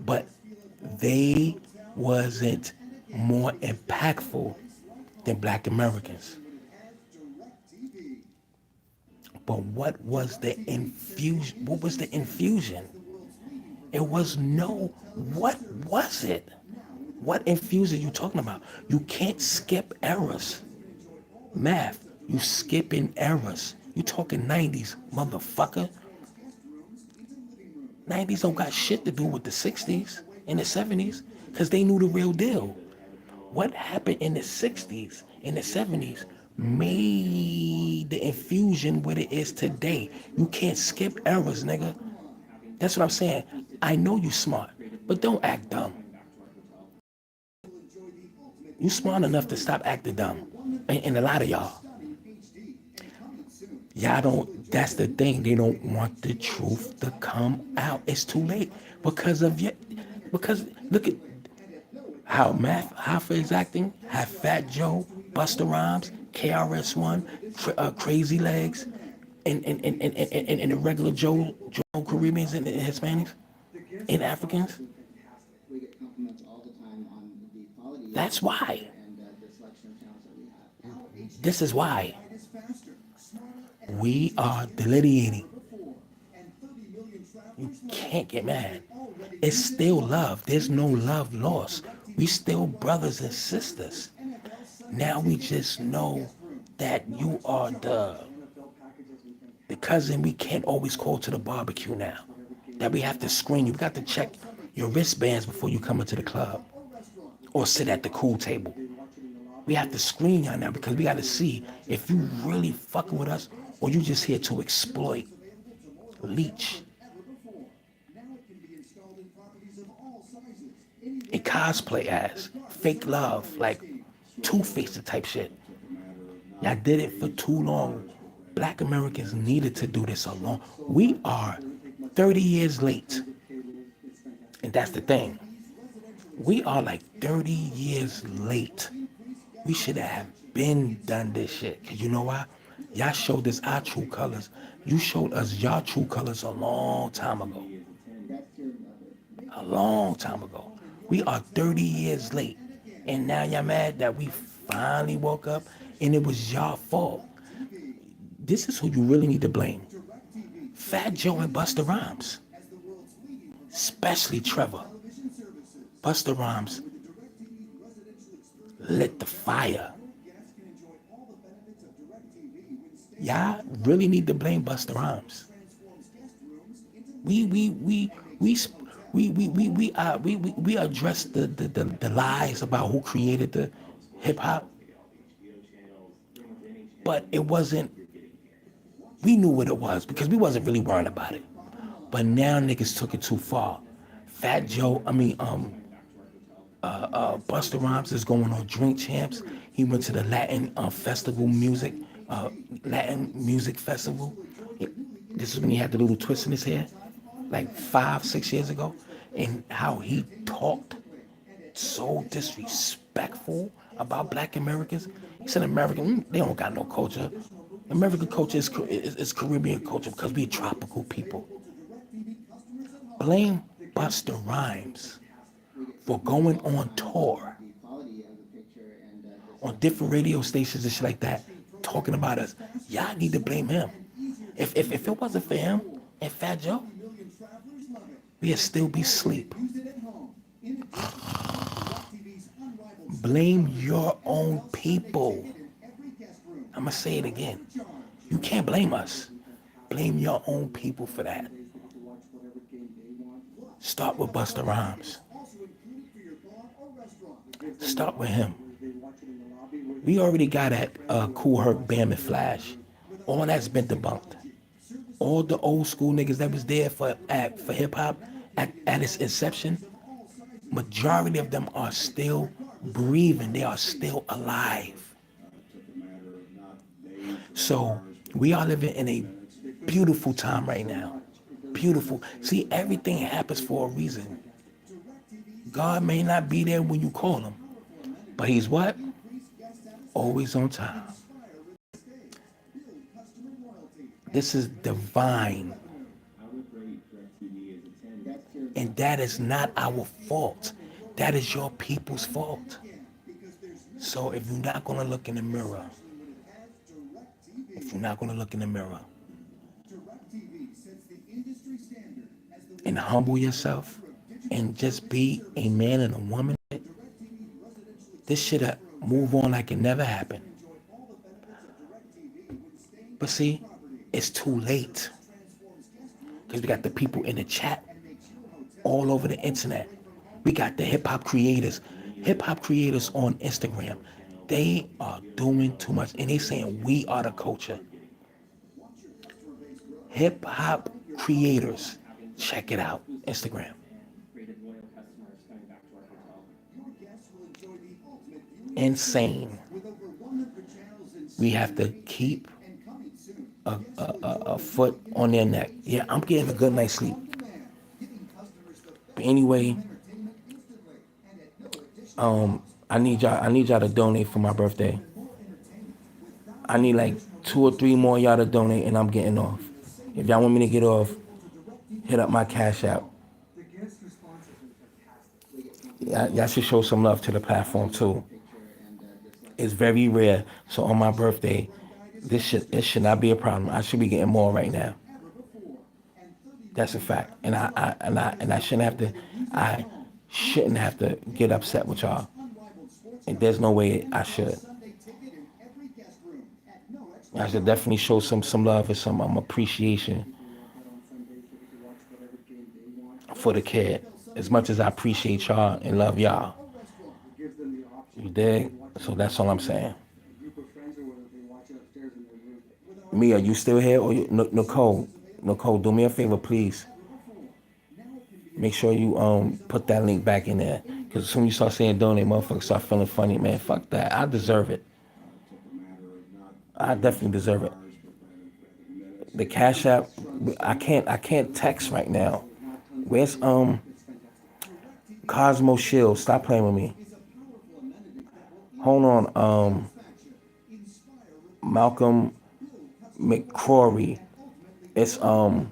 But they wasn't more impactful than Black Americans. But what was the infusion? What was the infusion? It was what was it? What infusion are you talking about? You can't skip errors. Math, you skipping errors. You talking 90s, motherfucker. 90s don't got shit to do with the 60s and the 70s because they knew the real deal. What happened in the 60s and the 70s made the infusion what it is today. You can't skip errors, nigga. That's what I'm saying. I know you smart, but don't act dumb. You smart enough to stop acting dumb. And a lot of y'all don't, that's the thing. They don't want the truth to come out. It's too late because look at how Hoffa is acting, have Fat Joe, Busta Rhymes, KRS-One, Crazy Legs, and the regular Joe Caribbeans and Hispanics and Africans. That's why. This is why we are delineating. You can't get mad. It's still love. There's no love lost. We still brothers and sisters. Now we just know that you are the cousin we can't always call to the barbecue now. That we have to screen you. We got to check your wristbands before you come into the club or sit at the cool table. We have to screen y'all now because we got to see if you really fucking with us or you just here to exploit, leech, and cosplay as fake love, like two-faced type shit. Y'all did it for too long. Black Americans needed to do this alone. We are 30 years late. And that's the thing. We are like 30 years late. We should have been done this shit. Cause you know why? Y'all showed us our true colors. You showed us your true colors a long time ago. A long time ago. We are 30 years late. And now y'all mad that we finally woke up and it was y'all fault. This is who you really need to blame. Fat Joe and Busta Rhymes. Especially Trevor. Busta Rhymes lit the fire. Y'all really need to blame Busta Rhymes. We addressed the lies about who created the hip hop, but it wasn't. We knew what it was because we wasn't really worrying about it. But now niggas took it too far. Fat Joe, Busta Rhymes is going on Drink Champs. He went to the Latin music festival. This is when he had the little twist in his hair, like 5, 6 years ago, and how he talked so disrespectful about Black Americans. He said American, they don't got no culture. American culture is Caribbean culture because we tropical people. Blame Busta Rhymes for going on tour on different radio stations and shit like that, talking about us. Y'all need to blame him. If it wasn't for him and Fat Joe, we'd still be asleep. Blame your own people. I'm gonna say it again. You can't blame us. Blame your own people for that. Start with Busta Rhymes. Start with him. We already got at Cool Herc, Bam, and Flash. All that's been debunked. All the old school niggas that was there for hip hop at its inception, majority of them are still breathing. They are still alive. So we are living in a beautiful time right now. Beautiful. See, everything happens for a reason. God may not be there when you call him, but he's what? Always on time. This is divine. And that is not our fault. That is your people's fault. So if you're not going to look in the mirror, and humble yourself and just be a man and a woman, this should move on like it never happened. But see, it's too late. Because we got the people in the chat all over the internet. We got the hip-hop creators on Instagram. They are doing too much. And they saying we are the culture. Hip-hop creators. Check it out. Instagram. Insane. We have to keep a foot on their neck. Yeah, I'm getting a good night's sleep. But anyway, I need y'all to donate for my birthday. I need like 2 or 3 more y'all to donate, and I'm getting off. If y'all want me to get off, hit up my Cash App. Y'all should show some love to the platform too. It's very rare. So on my birthday, it should not be a problem. I should be getting more right now. That's a fact. And I shouldn't have to get upset with y'all. And there's no way I should. I should definitely show some love and some appreciation for the kid. As much as I appreciate y'all and love y'all. You dig? So that's all I'm saying. Mia, you still here? Or Nicole? Nicole, do me a favor, please. Make sure you put that link back in there. Because as soon as you start saying donate, motherfuckers start feeling funny, man. Fuck that. I deserve it. I definitely deserve it. The Cash App, I can't text right now. Where's Cosmo Shield? Stop playing with me. Hold on, Malcolm McCrory. It's and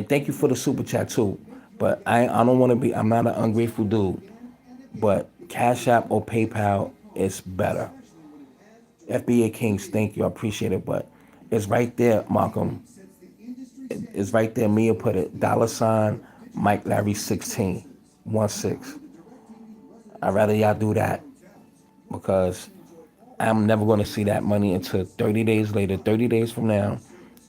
thank you for the super chat too. But I don't want to be. I'm not an ungrateful dude. But Cash App or PayPal is better. FBA Kings, thank you. I appreciate it. But it's right there, Malcolm. It's right there. Mia put it. $ Mike Larry 16 16. I'd rather y'all do that because I'm never going to see that money until 30 days later, 30 days from now,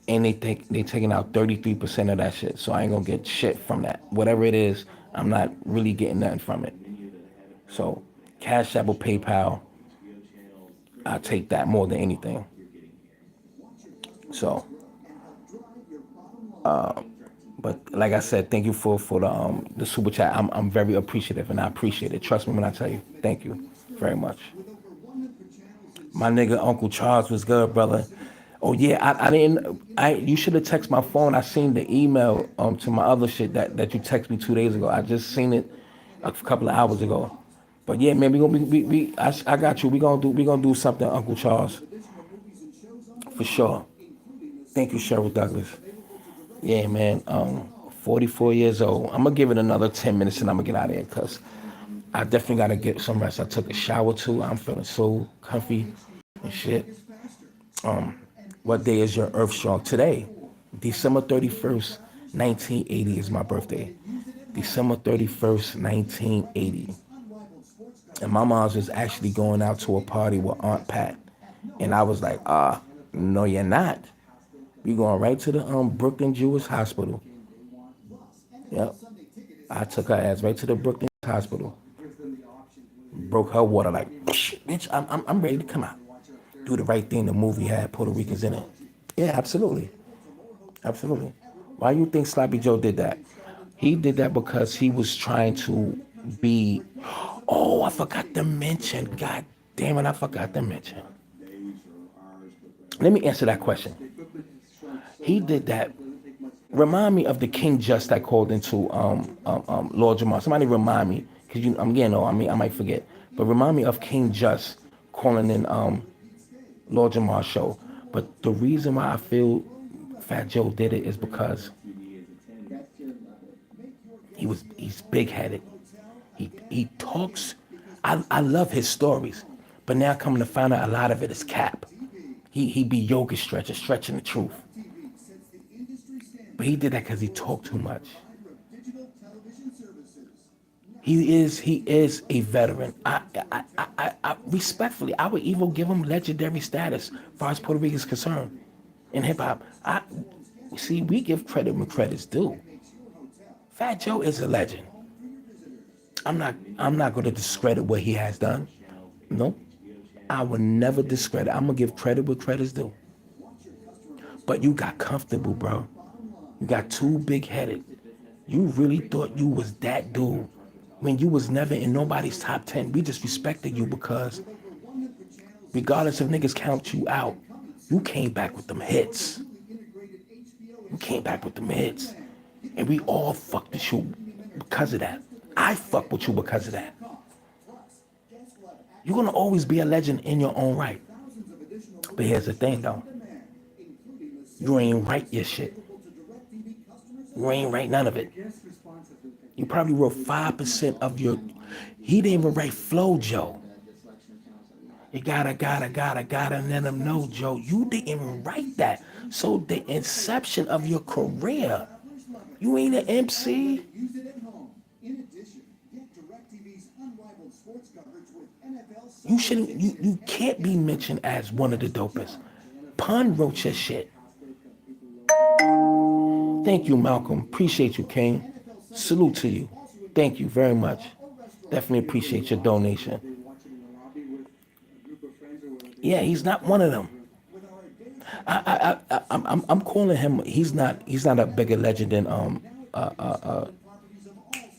and they taking out 33% of that shit. So I ain't gonna get shit from that. Whatever it is, I'm not really getting nothing from it. So Cash App or PayPal, I take that more than anything. So, but like I said, thank you for the super chat. I'm very appreciative, and I appreciate it. Trust me when I tell you. Thank you very much. My nigga Uncle Charles was good, brother. Oh yeah, I didn't. You should have texted my phone. I seen the email to my other shit that you texted me 2 days ago. I just seen it a couple of hours ago. But yeah, man, we gonna be I got you. We gonna do something, Uncle Charles, for sure. Thank you, Cheryl Douglas. Yeah, man. 44 years old. I'm gonna give it another 10 minutes and I'm gonna get out of here because I definitely gotta get some rest. I took a shower too. I'm feeling so comfy and shit. What day is your Earth Strong? Today, December 31st, 1980 is my birthday. December 31st, 1980. And my mom was actually going out to a party with Aunt Pat. And I was like, no, you're not. We going right to the Brooklyn Jewish Hospital. Yep. I took her ass right to the Brooklyn Hospital. Broke her water like, bitch, I'm ready to come out. Do the right thing. The movie had Puerto Ricans in it. Yeah, absolutely. Absolutely. Why you think Sloppy Joe did that? He did that because he was trying to be, oh, I forgot to mention. God damn it, I forgot to mention. Let me answer that question. He did that. Remind me of the King Just that called into Lord Jamar. Somebody remind me, because I'm getting old. I might forget. But remind me of King Just calling in Lord Jamar's show. But the reason why I feel Fat Joe did it is because he's big-headed. He talks. I love his stories, but now coming to find out a lot of it is cap. He be yoga stretching the truth. But he did that because he talked too much. He is a veteran. I respectfully, I would even give him legendary status as far as Puerto Rico is concerned in hip hop. See, we give credit when credit's due. Fat Joe is a legend. I'm not going to discredit what he has done. No, I will never discredit. I'm gonna give credit where credit's due. But you got comfortable, bro. You got too big-headed. You really thought you was that dude when you was never in nobody's top 10. We just respected you because regardless if niggas count you out, you came back with them hits. You came back with them hits. And we all fucked with you because of that. I fuck with you because of that. You're gonna always be a legend in your own right. But here's the thing though, you ain't write your shit. You ain't write none of it. You probably wrote 5% of your. He didn't even write flow, Joe. You gotta let them know, Joe. You didn't even write that. So the inception of your career, you ain't an MC. You shouldn't. You can't be mentioned as one of the dopest. Pun wrote your shit. Thank you, Malcolm. Appreciate you, King. Salute to you. Thank you very much. Definitely appreciate your donation. Yeah, he's not one of them. I'm calling him. He's not. He's not a bigger legend than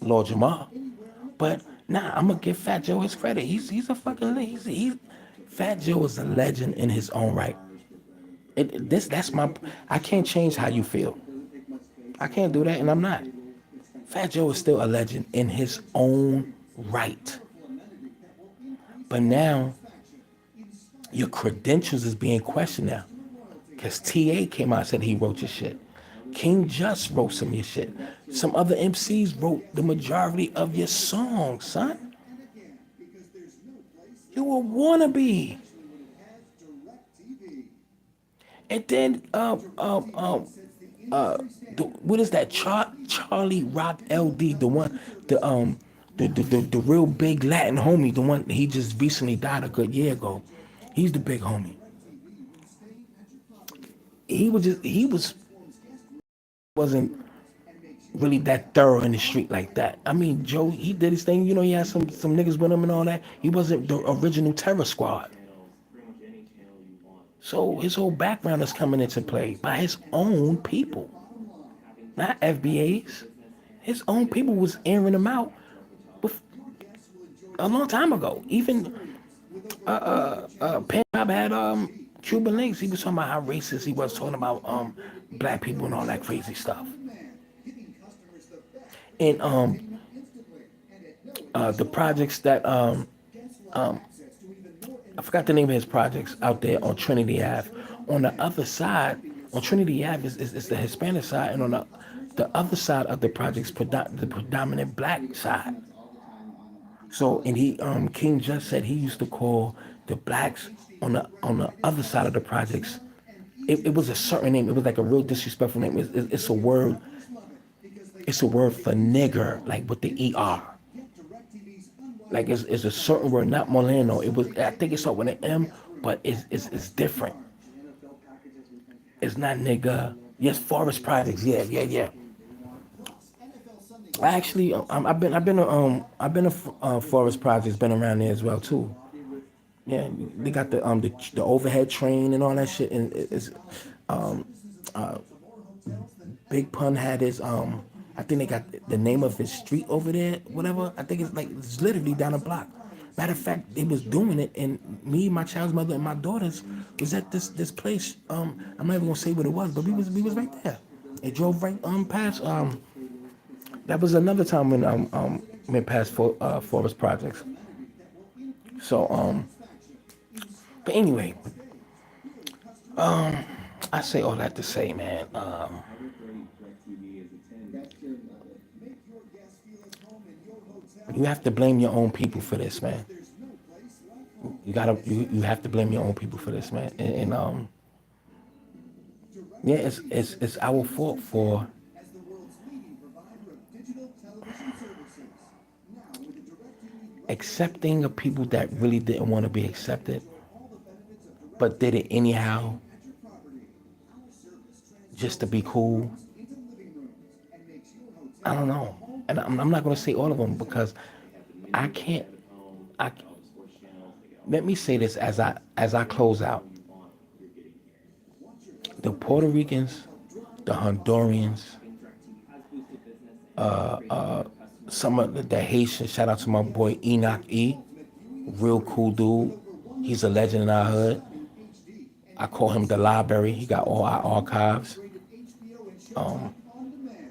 Lord Jamar. But nah, I'm gonna give Fat Joe his credit. He's a fucking Fat Joe is a legend in his own right. That's my. I can't change how you feel. I can't do that, and I'm not. Fat Joe is still a legend in his own right. But now your credentials is being questioned now. Because TA came out and said he wrote your shit. King Just wrote some of your shit. Some other MCs wrote the majority of your songs, son. You a wannabe. And then, what is that? Charlie Rock LD, the one, the real big Latin homie, the one he just recently died a good year ago. He's the big homie. He wasn't really that thorough in the street like that. I mean, Joe, he did his thing. You know, he had some niggas with him and all that. He wasn't the original Terror Squad. So his whole background is coming into play by his own people, not FBA's. His own people was airing him out with a long time ago. Even Pan Pop had Cuban links. He was talking about how racist he was, talking about black people and all that crazy stuff. And the projects that I forgot the name of his projects out there on Trinity Ave. On the other side, on Trinity Ave is the Hispanic side, and on the other side of the projects, the predominant black side. So, and he King just said he used to call the blacks on the other side of the projects. It was a certain name. It was like a real disrespectful name. It's a word. It's a word for nigger, like with the ER. Like it's a certain word, not Molano. It was. I think it's with an M, but it's different. It's not nigga. Yes, Forest Projects. Yeah. Actually, I've been a Forest Projects. Been around there as well too. Yeah, they got the overhead train and all that shit. And it's Big Pun had his I think they got the name of his street over there, whatever. I think it's literally down the block. Matter of fact, they was doing it, and me, my child's mother, and my daughters was at this place. I'm not even gonna say what it was, but we was right there. It drove right past. That was another time when went past Forest Projects. So but anyway, I say all that to say, man. You have to blame your own people for this, man. You have to blame your own people for this, man. And yeah, it's our fault for accepting of people that really didn't want to be accepted, but did it anyhow, just to be cool. I don't know, and I'm not gonna say all of them because I can't. I let me say this as I close out. The Puerto Ricans, the Hondurans, some of the Haitians. Shout out to my boy Enoch E, real cool dude. He's a legend in our hood. I call him the library. He got all our archives.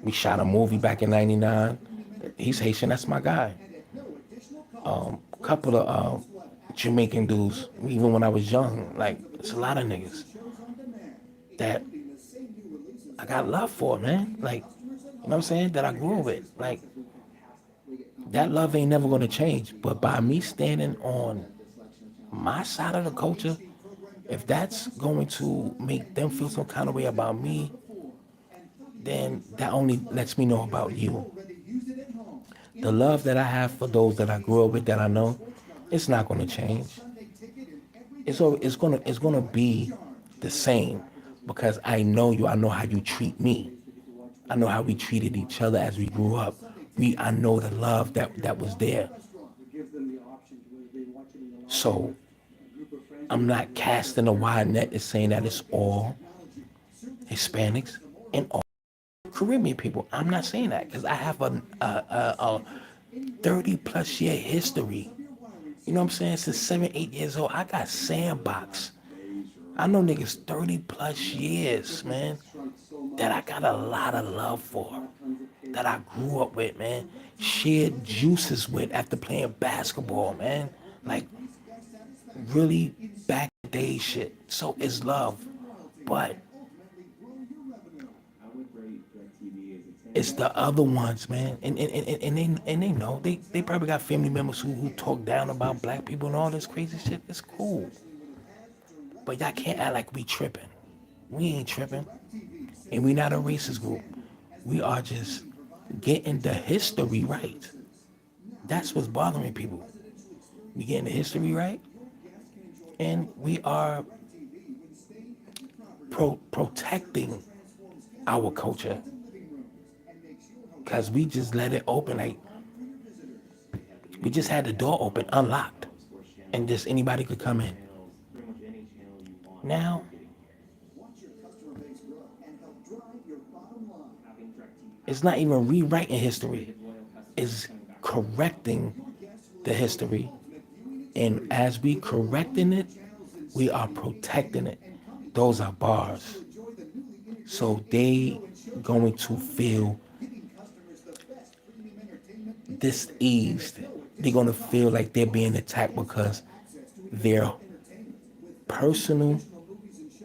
We shot a movie back in '99. He's Haitian. That's my guy. Couple of Jamaican dudes, even when I was young. Like, it's a lot of niggas that I got love for, man. Like, you know what I'm saying? That I grew up with. Like, that love ain't never gonna change. But by me standing on my side of the culture, if that's going to make them feel some kind of way about me, then that only lets me know about you. The love that I have for those that I grew up with, that I know, it's not gonna change. It's gonna be the same because I know you. I know how you treat me. I know how we treated each other as we grew up. I know the love that was there. So I'm not casting a wide net and saying that it's all Hispanics and all Caribbean people. I'm not saying that because I have a 30 plus year history. You know what I'm saying? Since 7, 8 years old, I got sandbox. I know niggas 30 plus years, man, that I got a lot of love for, that I grew up with, man. Shared juices with after playing basketball, man. Like, really back in the day shit. So it's love. But it's the other ones, man. And they know. They probably got family members who talk down about black people and all this crazy shit. It's cool. But y'all can't act like we tripping. We ain't tripping. And we not a racist group. We are just getting the history right. That's what's bothering people. We getting the history right, and we are protecting our culture because we just let it open. Like, we just had the door open, unlocked, and just anybody could come in. Now, it's not even rewriting history. It's correcting the history. And as we correcting it, we are protecting it. Those are bars. So they going to feel diseased. They're going to feel like they're being attacked because their personal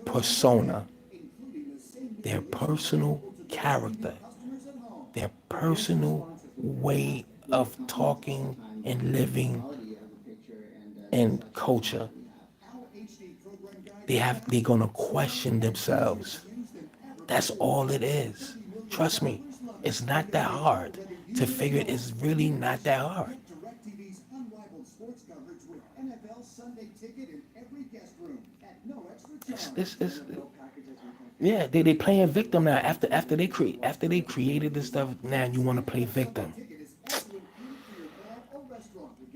persona, their personal character, their personal way of talking and living and culture, they're gonna question themselves. That's all it is. Trust me, it's not that hard to figure it. It's really not that hard. It's yeah, they playing victim now. After they created this stuff, now you want to play victim.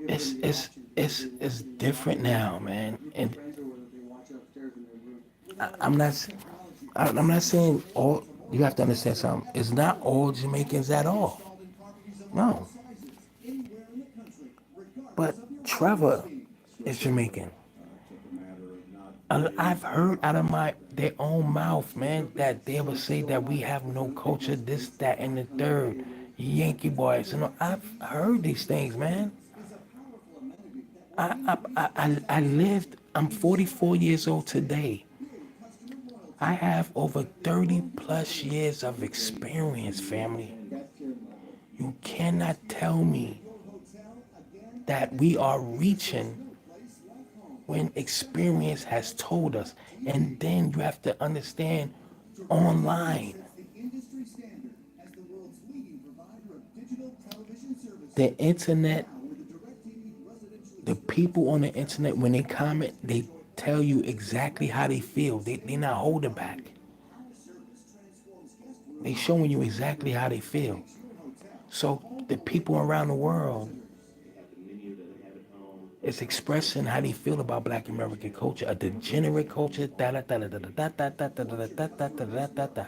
It's different now, man. And I'm not I'm not saying all. You have to understand something. It's not all Jamaicans at all. No, but Trevor is Jamaican. I've heard out of their own mouth, man, that they would say that we have no culture, this, that, and the third. Yankee boys, I've heard these things, man. I lived. I'm 44 years old today. I have over 30 plus years of experience, family. You cannot tell me that we are reaching when experience has told us. And then you have to understand online. The internet, the people on the internet, when they comment, they tell you exactly how they feel. They're not holding back. They showing you exactly how they feel. So the people around the world is expressing how they feel about Black American culture, a degenerate culture. Da da da da da da da da da da da da da da da.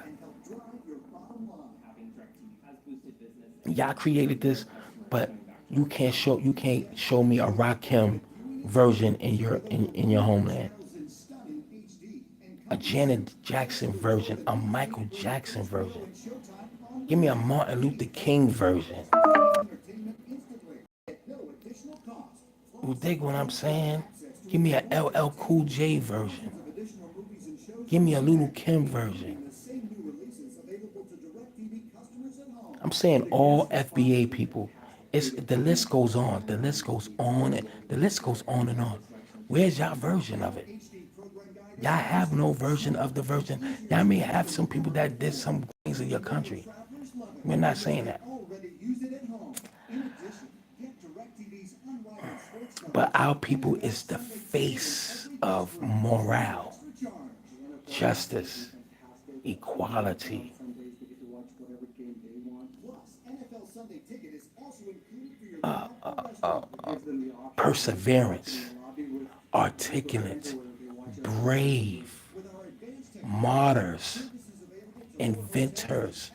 Y'all created this, but you can't show me a Rakim version in your homeland, a Janet Jackson version, a Michael Jackson version. Give me a Martin Luther King version. You dig what I'm saying? Give me a LL Cool J version. Give me a Lulu Kim version. I'm saying all FBA people. It's the list goes on. The list goes on. The list goes on and on. Where's y'all version of it? Y'all have no version of the version. Y'all may have some people that did some things in your country. We're not saying that. But our people is the face of morale, justice, equality, perseverance, articulate, brave, martyrs, inventors,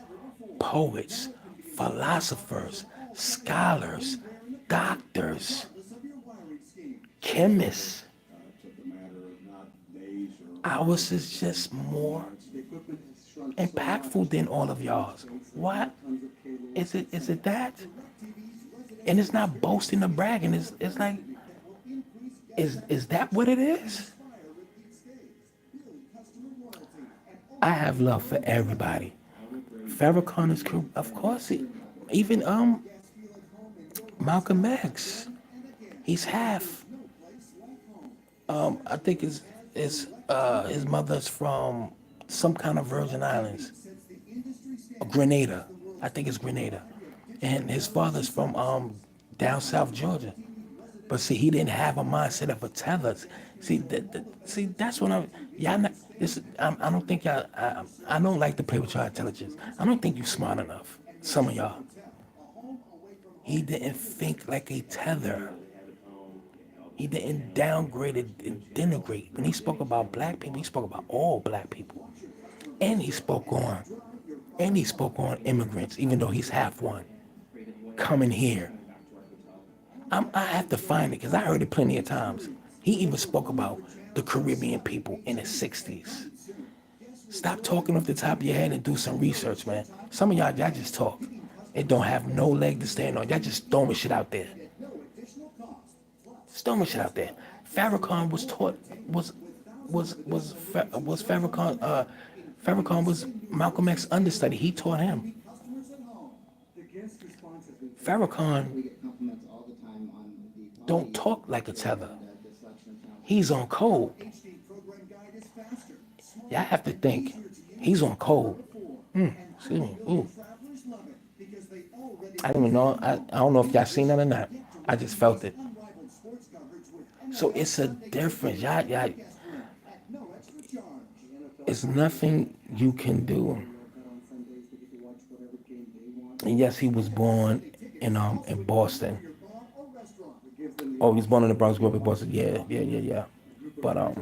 poets, philosophers, scholars, doctors, chemists. Ours is just more impactful than all of y'all's. What? Is it that? And it's not boasting or bragging. It's like, is that what it is? I have love for everybody. Farrakhan is, of course, even Malcolm X. He's half. I think his mother's from some kind of Virgin Islands, or Grenada. I think it's Grenada, and his father's from down South Georgia. But see, he didn't have a mindset of a tether. See, see, that's what I'm. Y'all not. I don't think y'all. I don't like to play with your intelligence. I don't think you smart enough. Some of y'all. He didn't think like a tether. He didn't downgrade it and denigrate. When he spoke about black people, he spoke about all black people. And he spoke on immigrants, even though he's half one, coming here. I have to find it because I heard it plenty of times. He even spoke about the Caribbean people in the 60s. Stop talking off the top of your head and do some research, man. Some of y'all just talk. It don't have no leg to stand on. Y'all just throwing shit out there. Just throwing shit out there. Farrakhan was taught was Farrakhan. Farrakhan was Malcolm X's understudy. He taught him. Farrakhan don't talk like a tether. He's on code. Y'all have to think. He's on code. Excuse me. Ooh. I don't even know. I don't know if y'all seen that or not. I just felt it. So it's a difference. Y'all, it's nothing you can do. And yes, he was born in Boston. Oh, he was born in the Bronx, grew up in Boston. Yeah. But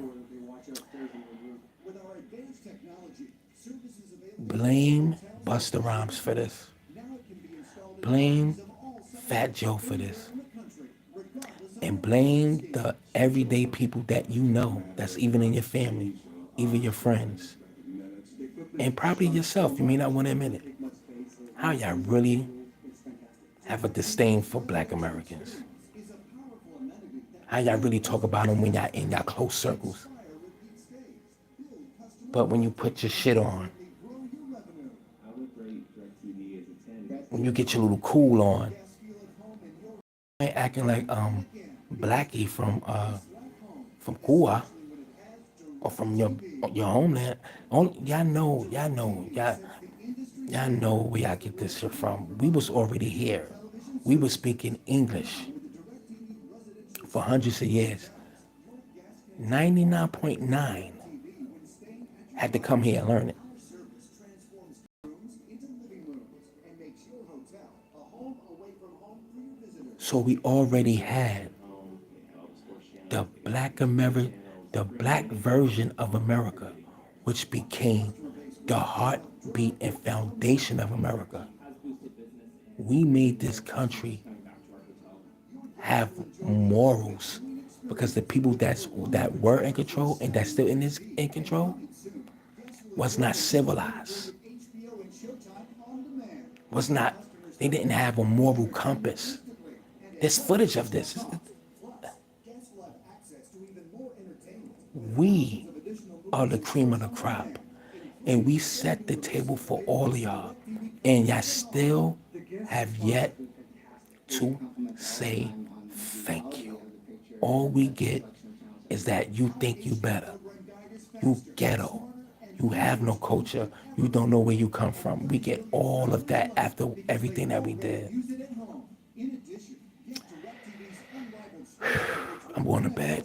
blame Busta Rhymes for this. Blame Fat Joe for this. And blame the everyday people that you know, that's even in your family, even your friends. And probably yourself, you may not want to admit it. How y'all really have a disdain for black Americans. How y'all really talk about them when y'all in y'all close circles. But when you put your shit on, when you get your little cool on, you ain't acting like Blackie from Cuba or from your homeland. Y'all know where y'all get this shit from. We was already here. We were speaking English for hundreds of years. 99.9 had to come here and learn it. So we already had the black version of America, which became the heartbeat and foundation of America. We made this country have morals because the people that were in control and that's still in control was not civilized. They didn't have a moral compass. There's footage of this. We are the cream of the crop. And we set the table for all of y'all. And y'all still have yet to say thank you. All we get is that you think you better. You ghetto. You have no culture. You don't know where you come from. We get all of that after everything that we did. I'm going to bed.